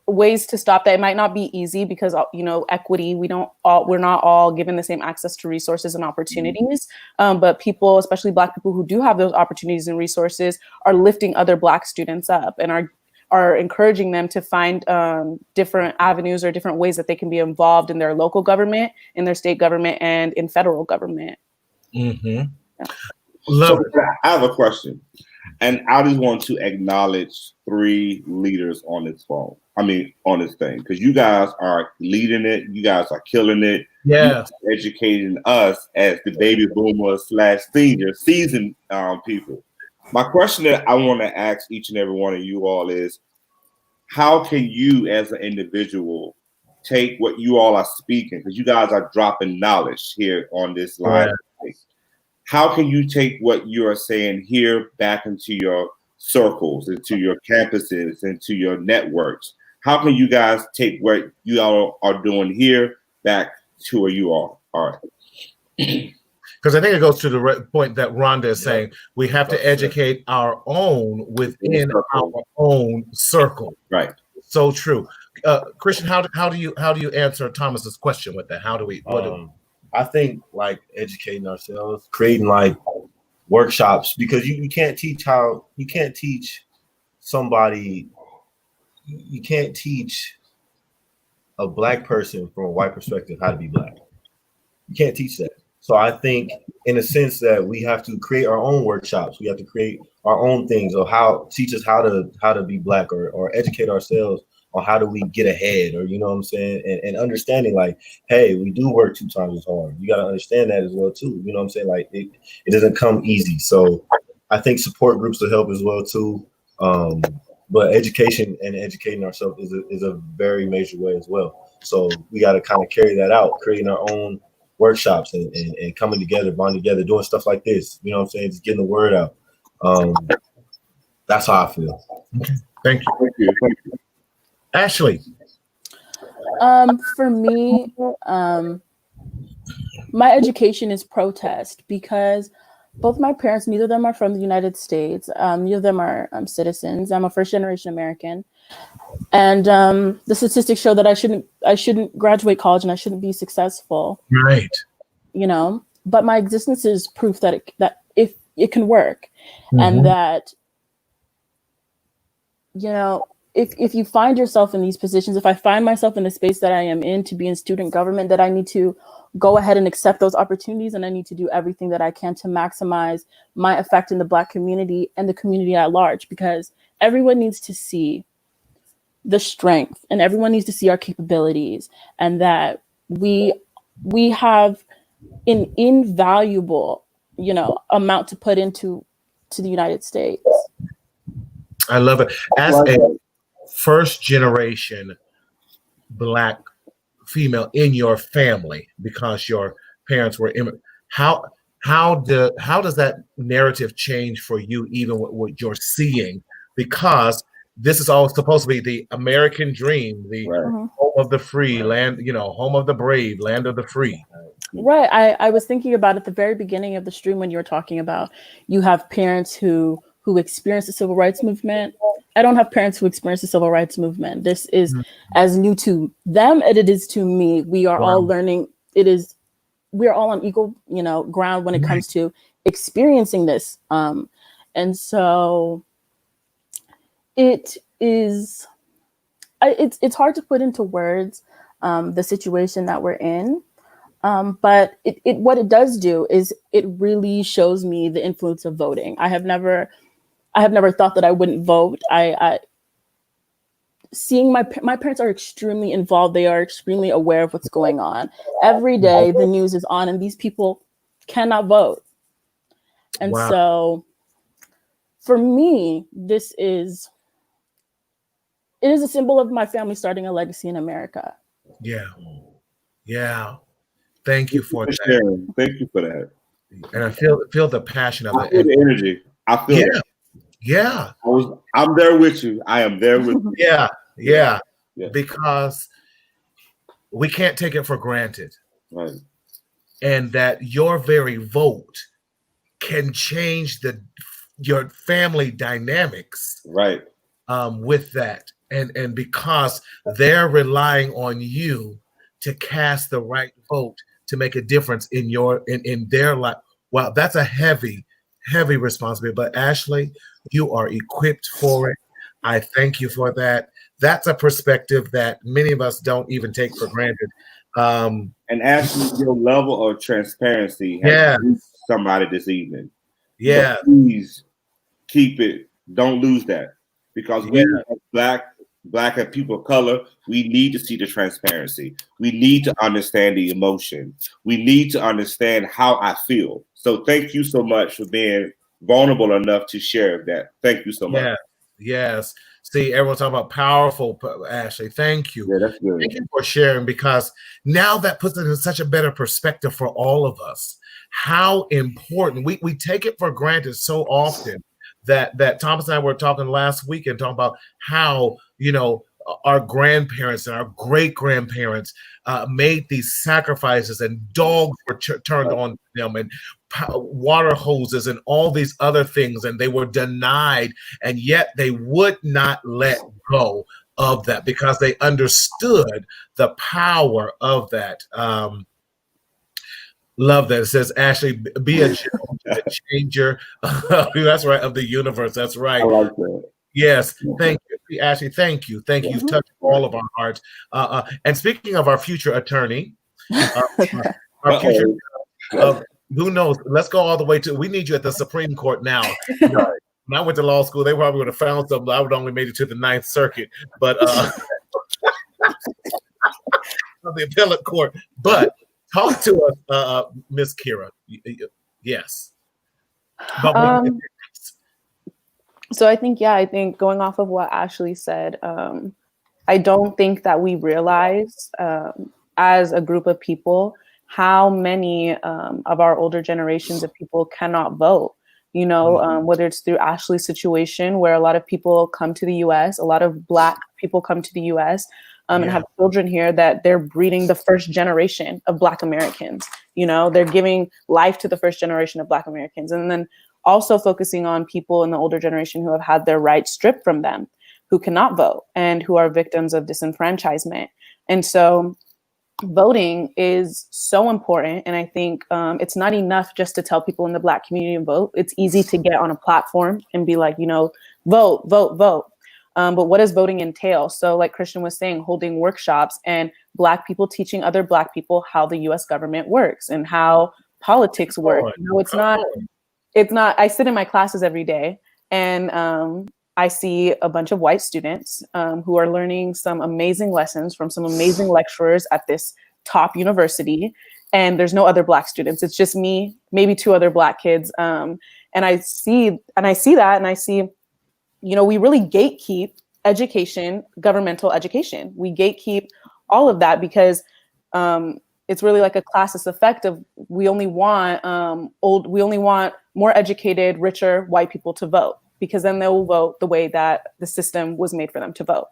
ways to stop that, it might not be easy, because equity, we're not all given the same access to resources and opportunities, but people, especially Black people who do have those opportunities and resources, are lifting other Black students up and are encouraging them to find different avenues or different ways that they can be involved in their local government, in their state government, and in federal government. I have a question, and I just want to acknowledge 3 leaders on this thing, because you guys are leading it. You guys are killing it. Yeah, educating us as the baby boomers / senior seasoned people. My question that I want to ask each and every one of you all is, how can you as an individual take what you all are speaking, because you guys are dropping knowledge here on this line. Right. How can you take what you are saying here back into your circles, into your campuses, into your networks? How can you guys take what you all are doing here back to where you are? All right. Because I think it goes to the point that Rhonda is saying, we have to educate our own within our own circle. Right. So true. Christian, how do you answer Thomas's question with that? How do we? I think like educating ourselves, creating like workshops, because you can't teach somebody. You can't teach a Black person from a white perspective how to be Black. You can't teach that. So I think in a sense that we have to create our own workshops. We have to create our own things, or teach us how to be Black, or educate ourselves on how do we get ahead, or, you know what I'm saying? And understanding like, hey, we do work 2 times as hard. You got to understand that as well too. You know what I'm saying? Like it doesn't come easy. So I think support groups will help as well too. But education and educating ourselves is a very major way as well. So we got to kind of carry that out, creating our own workshops and coming together, bonding together, doing stuff like this. You know what I'm saying? Just getting the word out. That's how I feel. Thank you. Ashley. For me, my education is protest because both my parents, neither of them are from the United States. Neither of them are citizens. I'm a first-generation American, and the statistics show that I shouldn't graduate college and I shouldn't be successful. Right. You know, but my existence is proof that if it can work, and that, you know, if you find yourself in these positions, if I find myself in the space that I am in to be in student government, that I need to go ahead and accept those opportunities, and I need to do everything that I can to maximize my effect in the Black community and the community at large, because everyone needs to see the strength and everyone needs to see our capabilities, and that we have an invaluable, you know, amount to put into the United States. I love it. As a first generation Black female in your family, because your parents were immigrants, how does that narrative change for you, even with what you're seeing? Because this is all supposed to be the American dream, the home of the free, land, you know, home of the brave, land of the free. Right. I was thinking about at the very beginning of the stream when you were talking about you have parents who experienced the civil rights movement. I don't have parents who experienced the civil rights movement. This is as new to them as it is to me. We are all learning. We are all on equal, you know, ground when it comes to experiencing this. And so it's hard to put into words the situation that we're in. But what it does do is it really shows me the influence of voting. I have never thought that I wouldn't vote. Seeing my parents are extremely involved. They are extremely aware of what's going on. Every day the news is on and these people cannot vote. And so for me, it is a symbol of my family starting a legacy in America. Yeah. Yeah. Thank you for that. Sharing. Thank you for that. And I feel the passion of I feel the energy. I feel it. Yeah. I'm there with you. I am there with you. Yeah. Because we can't take it for granted. Right. And that your very vote can change your family dynamics. Right. With that. And because they're relying on you to cast the right vote to make a difference in their life. Wow, that's a heavy responsibility. But Ashley, you are equipped for it. I thank you for that. That's a perspective that many of us don't even take for granted. And Ashley, your level of transparency has reached somebody this evening. Yeah. So please keep it. Don't lose that. Because we as Black and people of color, we need to see the transparency. We need to understand the emotion. We need to understand how I feel. So thank you so much for being vulnerable enough to share that. Thank you so much. Yeah. Yes. See, everyone's talking about powerful, Ashley. Thank you. Yeah, that's good. Thank you for sharing, because now that puts it in such a better perspective for all of us. How important we take it for granted so often. That Thomas and I were talking last week and talking about how, you know, our grandparents and our great grandparents made these sacrifices, and dogs were turned on them, and water hoses and all these other things, and they were denied, and yet they would not let go of that because they understood the power of that. Love that. It says, Ashley, be a changer. That's right, of the universe. That's right. I like that. Yes. Thank you, Ashley. Thank you. Thank you. You've touched all of our hearts. And speaking of our future attorney, our future, who knows? Let's go all the way to, we need you at the Supreme Court now. When I went to law school, they probably would have found something. I would only made it to the Ninth Circuit, but the appellate court. But talk to us, Miss Kira. Yes. So I think going off of what Ashley said, I don't think that we realize as a group of people how many of our older generations of people cannot vote. You know, whether it's through Ashley's situation, where a lot of people come to the U.S., a lot of Black people come to the U.S. And have children here, that they're breeding the first generation of Black Americans. You know, they're giving life to the first generation of Black Americans. And then also focusing on people in the older generation who have had their rights stripped from them, who cannot vote, and who are victims of disenfranchisement. And so voting is so important. And I think it's not enough just to tell people in the Black community to vote. It's easy to get on a platform and be like, you know, vote, vote, vote. But what does voting entail? So like Christian was saying, holding workshops and Black people teaching other Black people how the US government works and how politics work. You know, it's not, I sit in my classes every day, and I see a bunch of white students who are learning some amazing lessons from some amazing lecturers at this top university. And there's no other Black students. It's just me, maybe 2 other Black kids. And I see that, and I see, you know, we really gatekeep education, governmental education. We gatekeep all of that because it's really like a classist effect of we only want more educated, richer white people to vote, because then they will vote the way that the system was made for them to vote.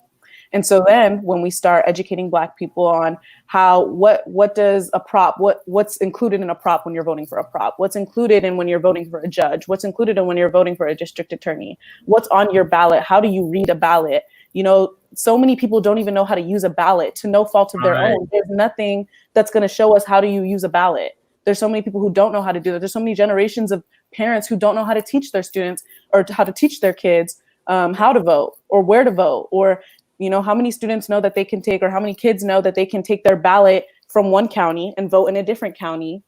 And so then when we start educating Black people on how, what does a prop, what's included in a prop when you're voting for a prop, what's included in when you're voting for a judge, what's included in when you're voting for a district attorney, what's on your ballot, how do you read a ballot? You know, so many people don't even know how to use a ballot, to no fault of their own. There's nothing that's going to show us how do you use a ballot. There's so many people who don't know how to do that. There's so many generations of parents who don't know how to teach their students or how to teach their kids how to vote or where to vote, or, you know, how many students know that they can take, or how many kids know that they can take their ballot from one county and vote in a different county.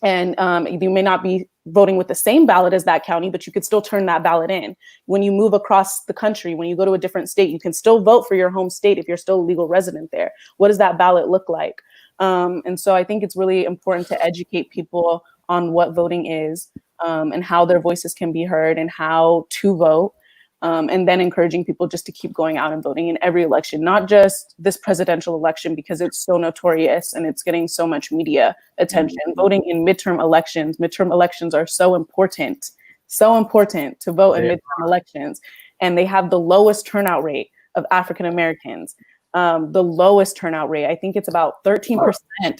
And you may not be voting with the same ballot as that county, but you could still turn that ballot in. When you move across the country, when you go to a different state, you can still vote for your home state if you're still a legal resident there. What does that ballot look like? And so I think it's really important to educate people on what voting is, and how their voices can be heard and how to vote. And then encouraging people just to keep going out and voting in every election, not just this presidential election, because it's so notorious and it's getting so much media attention. Voting in midterm elections. Midterm elections are so important to vote in midterm elections. And they have the lowest turnout rate of African Americans. The lowest turnout rate. I think it's about 13%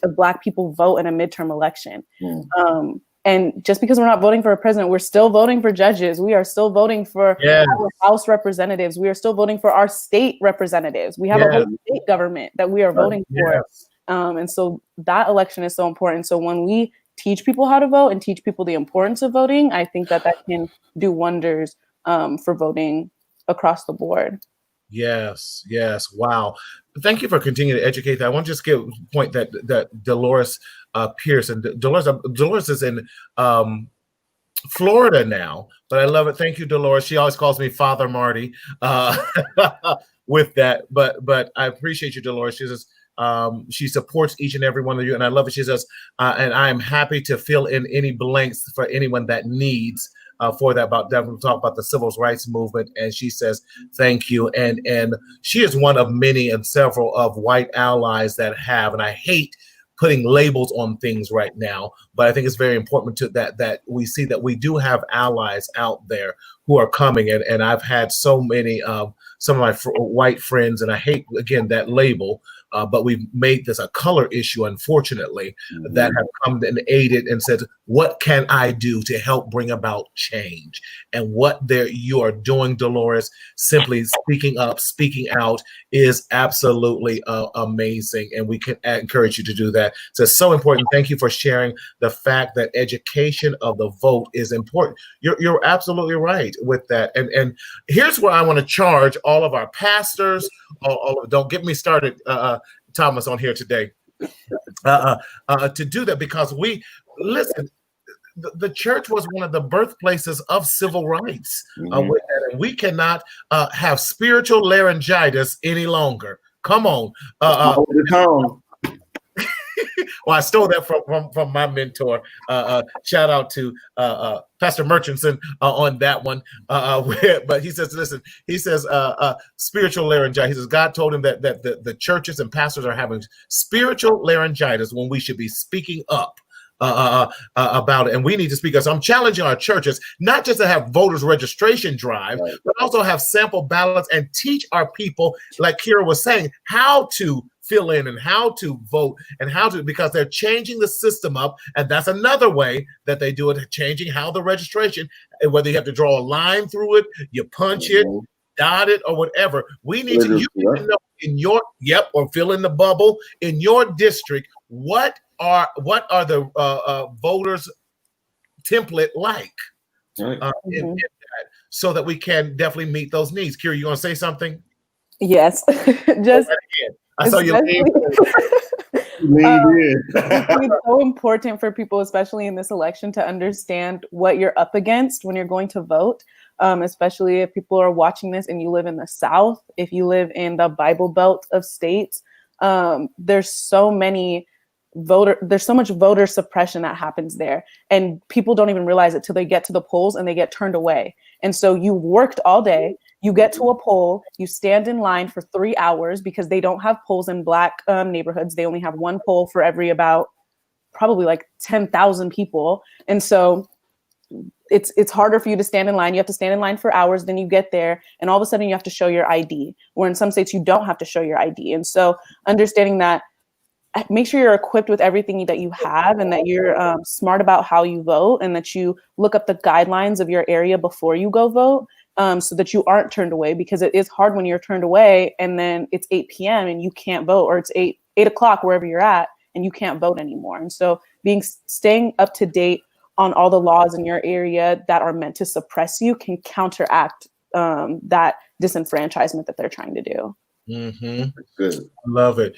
of Black people vote in a midterm election. And just because we're not voting for a president, we're still voting for judges. We are still voting for our House representatives. We are still voting for our state representatives. We have a whole state government that we are voting for. And so that election is so important. So when we teach people how to vote and teach people the importance of voting, I think that can do wonders for voting across the board. Yes. Wow. Thank you for continuing to educate that. I want to just give a point that Dolores Pierce, and Dolores is in Florida now, but I love it. Thank you, Dolores. She always calls me Father Marty with that, but I appreciate you, Dolores. She says she supports each and every one of you, and I love it. She says, and I am happy to fill in any blanks for anyone that needs. For that, about definitely talk about the civil rights movement, and she says thank you, and she is one of many and several of white allies that have, and I hate putting labels on things right now, but I think it's very important to that we see that we do have allies out there who are coming, and I've had so many some of my white friends, and I hate again that label. But we've made this a color issue, unfortunately, that have come and aided and said, what can I do to help bring about change? And what you are doing, Dolores, simply speaking up, speaking out, is absolutely amazing. And we can encourage you to do that. So it's so important. Thank you for sharing the fact that education of the vote is important. You're absolutely right with that. And here's where I want to charge all of our pastors. Don't get me started, Thomas, on here today, to do that, because listen, the church was one of the birthplaces of civil rights. And we cannot have spiritual laryngitis any longer. Come on. Well, I stole that from my mentor. Shout out to Pastor Murchison on that one. But he says, listen, he says, spiritual laryngitis. He says God told him that the churches and pastors are having spiritual laryngitis when we should be speaking up about it, and we need to speak up. So I'm challenging our churches not just to have voters registration drive, but also have sample ballots and teach our people, like Kira was saying, how to fill in and how to vote and how to, because they're changing the system up, and that's another way that they do it, changing how the registration, and whether you have to draw a line through it, you punch it, dot it, or whatever. We need to, you need to know in your, or fill in the bubble in your district, what are the voters template like, in that, so that we can definitely meet those needs. Kira, you want to say something? Yes, just I saw you lean. It's so important for people, especially in this election, to understand what you're up against when you're going to vote. Especially if people are watching this and you live in the South, if you live in the Bible Belt of states, there's so much voter suppression that happens there, and people don't even realize it till they get to the polls and they get turned away. And so you worked all day, you get to a poll, you stand in line for 3 hours because they don't have polls in Black neighborhoods. They only have one poll for every about probably like 10,000 people. And so it's harder for you to stand in line. You have to stand in line for hours, then you get there, and all of a sudden you have to show your ID, where in some states you don't have to show your ID. And so understanding that, make sure you're equipped with everything that you have, and that you're smart about how you vote, and that you look up the guidelines of your area before you go vote, so that you aren't turned away, because it is hard when you're turned away and then it's 8 p.m. and you can't vote, or it's 8 o'clock wherever you're at and you can't vote anymore. And so staying up to date on all the laws in your area that are meant to suppress you can counteract that disenfranchisement that they're trying to do. Good. Love it.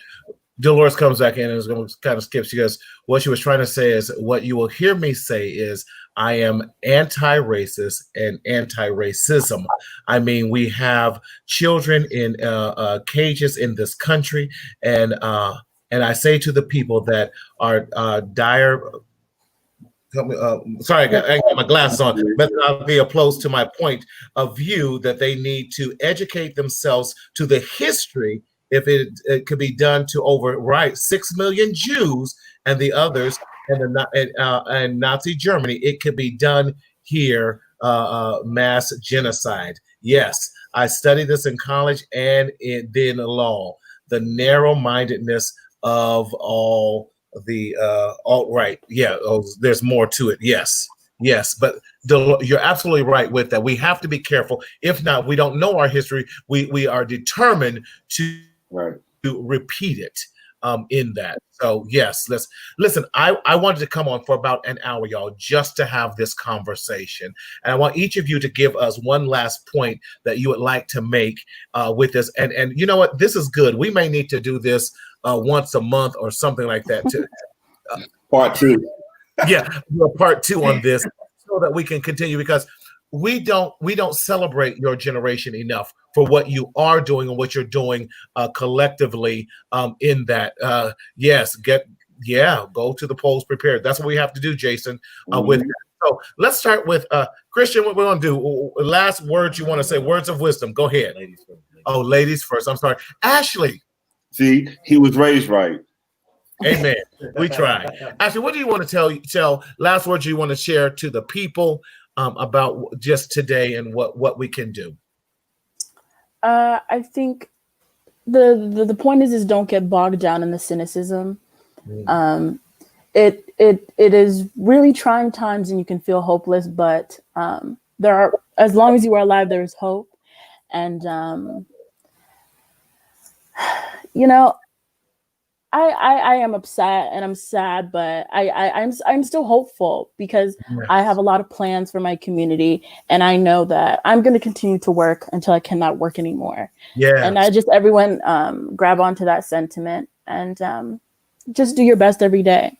Dolores comes back in and is going to kind of skip. She goes, what she was trying to say is, what you will hear me say is, I am anti-racist and anti-racism. I mean, we have children in cages in this country, and I say to the people that are dire. Sorry, I got my glasses on. Methodically opposed to my point of view that they need to educate themselves to the history. If it could be done to overwrite 6 million Jews and the others and Nazi Germany, it could be done here, mass genocide. Yes, I studied this in college and then law. The narrow-mindedness of all the alt-right. Yeah, there's more to it. Yes, but you're absolutely right with that. We have to be careful. If not, we don't know our history. We are determined to repeat it in that. So yes, listen. I wanted to come on for about an hour, y'all, just to have this conversation. And I want each of you to give us one last point that you would like to make with this. And you know what? This is good. We may need to do this once a month or something like that too. Part 2. Yeah, part 2 on this, so that we can continue, because we don't celebrate your generation enough for what you are doing and what you're doing collectively in that. Yes, go to the polls prepared. That's what we have to do, Jason, with that. So let's start with Christian. What we're going to do, last words you want to say, words of wisdom. Go ahead. Ladies first. Oh, ladies first. I'm sorry. Ashley. See, he was raised right. Amen. We try. Ashley, what do you want to tell last words you want to share to the people about just today and what we can do? I think the point is don't get bogged down in the cynicism. It is really trying times, and you can feel hopeless, but there are, as long as you are alive, there is hope. And I am upset and I'm sad, but I'm still hopeful, because I have a lot of plans for my community, and I know that I'm going to continue to work until I cannot work anymore. Yeah. And everyone grab onto that sentiment and just do your best every day.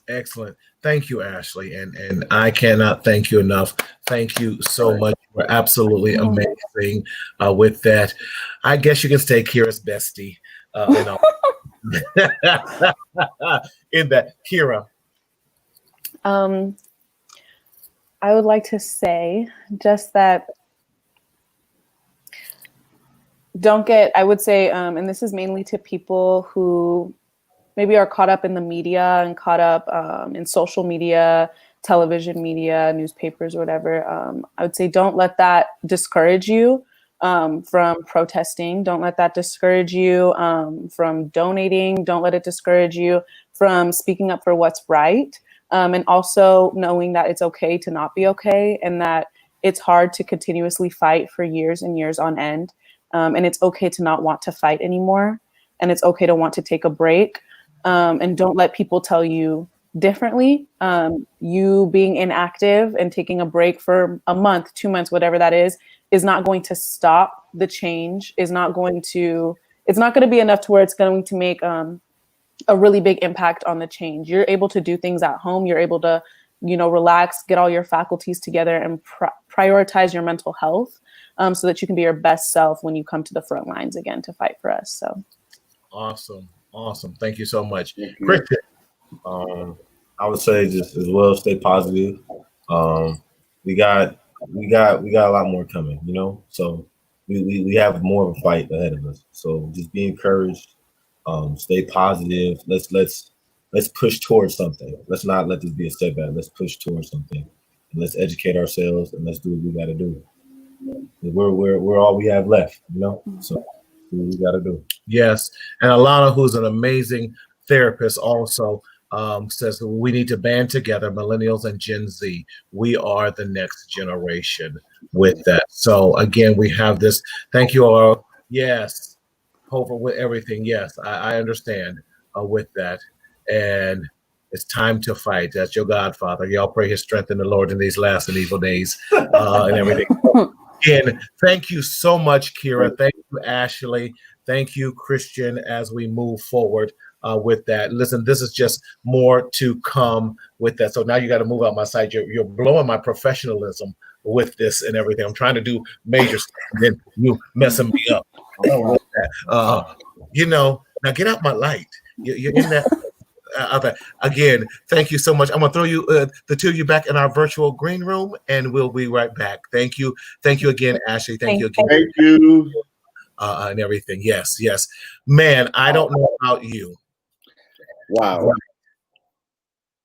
Excellent. Thank you, Ashley. And I cannot thank you enough. Thank you so much. You were absolutely amazing with that. I guess you can stay Kira's bestie. In that, Kira. I would like to say just that I would say, and this is mainly to people who maybe are caught up in the media and caught up in social media, television media, newspapers, or whatever. I would say don't let that discourage you from protesting. Don't let that discourage you from donating. Don't let it discourage you from speaking up for what's right. And also knowing that it's okay to not be okay, and that it's hard to continuously fight for years and years on end. And it's okay to not want to fight anymore. And it's okay to want to take a break. And don't let people tell you differently. You being inactive and taking a break for a month, 2 months, whatever that is not going to stop the change, it's not going to be enough to where it's going to make a really big impact on the change. You're able to do things at home. You're able to, relax, get all your faculties together, and prioritize your mental health so that you can be your best self when you come to the front lines again to fight for us. So awesome. Thank you so much. Christian. I would say just as well, stay positive. We got a lot more coming, so we have more of a fight ahead of us. So just be encouraged, stay positive. Let's push towards something. Let's not let this be a setback. Let's push towards something, and let's educate ourselves, and let's do what we got to do. We're all we have left, so do what we got to do. Yes, and Alana, who's an amazing therapist, also says that we need to band together, millennials and Gen Z. We are the next generation with that. So again, we have this. Thank you all. Yes, hope with everything. Yes, I understand with that. And it's time to fight. That's your Godfather. Y'all pray his strength in the Lord in these last and evil days and everything. Again, thank you so much, Kira. Thank you, Ashley. Thank you, Christian, as we move forward with that. Listen, this is just more to come with that. So now you got to move out my sight. You're blowing my professionalism with this and everything. I'm trying to do major stuff, and then you messing me up. Now get out my light. You're in that. Again, thank you so much. I'm gonna throw you the two of you back in our virtual green room, and we'll be right back. Thank you again, Ashley. Thank you again. Thank you. And everything. Yes. Man, I don't know about you. Wow.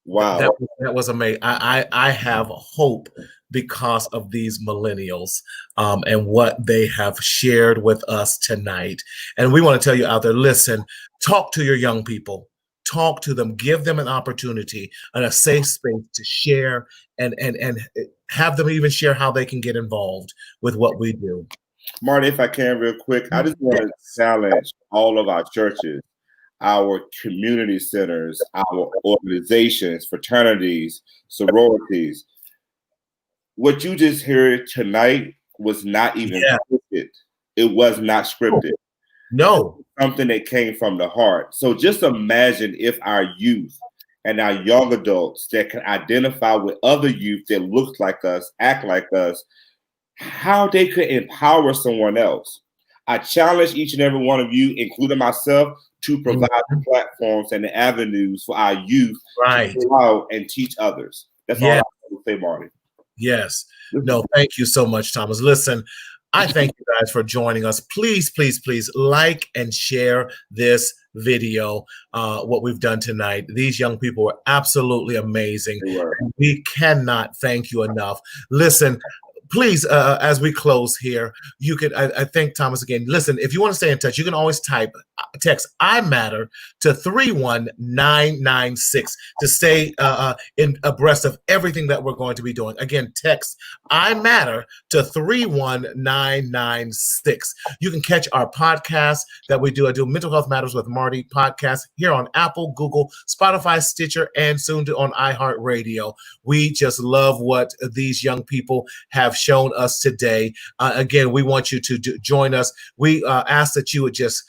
That was amazing. I have hope because of these millennials and what they have shared with us tonight. And we want to tell you out there, listen, talk to your young people. Talk to them, give them an opportunity and a safe space to share and have them even share how they can get involved with what we do. Marty, if I can real quick, I just want to challenge all of our churches, our community centers, our organizations, fraternities, sororities. What you just heard tonight was not even scripted. It was not scripted. No. Something that came from the heart. So just imagine if our youth and our young adults that can identify with other youth that look like us, act like us, how they could empower someone else. I challenge each and every one of you, including myself, to provide the platforms and the avenues for our youth to go out and teach others. That's all I want to say, Marty. Yes. No, thank you so much, Thomas. Listen, I thank you guys for joining us. Please, please, please like and share this video, what we've done tonight. These young people were absolutely amazing. We cannot thank you enough. Listen, please, as we close here, you could, I thank Thomas again. Listen, if you want to stay in touch, you can always text I Matter to 31996 to stay in abreast of everything that we're going to be doing. Again, text I Matter to 31996. You can catch our podcast that we do. I do Mental Health Matters with Marty podcast here on Apple, Google, Spotify, Stitcher, and soon to on iHeartRadio. We just love what these young people have shown us today. Again, we want you to join us. We ask that you would just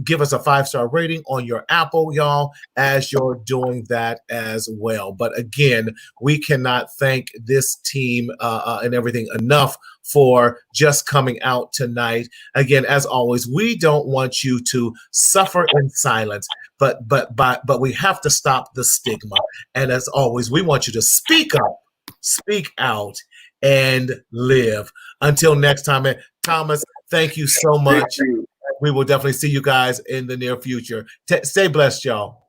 give us a 5-star rating on your Apple, y'all, as you're doing that as well. But again, we cannot thank this team and everything enough for just coming out tonight. Again, as always, we don't want you to suffer in silence, but we have to stop the stigma. And as always, we want you to speak up, speak out, and live. Until next time, Thomas, thank you so much. We will definitely see you guys in the near future. Stay blessed, y'all.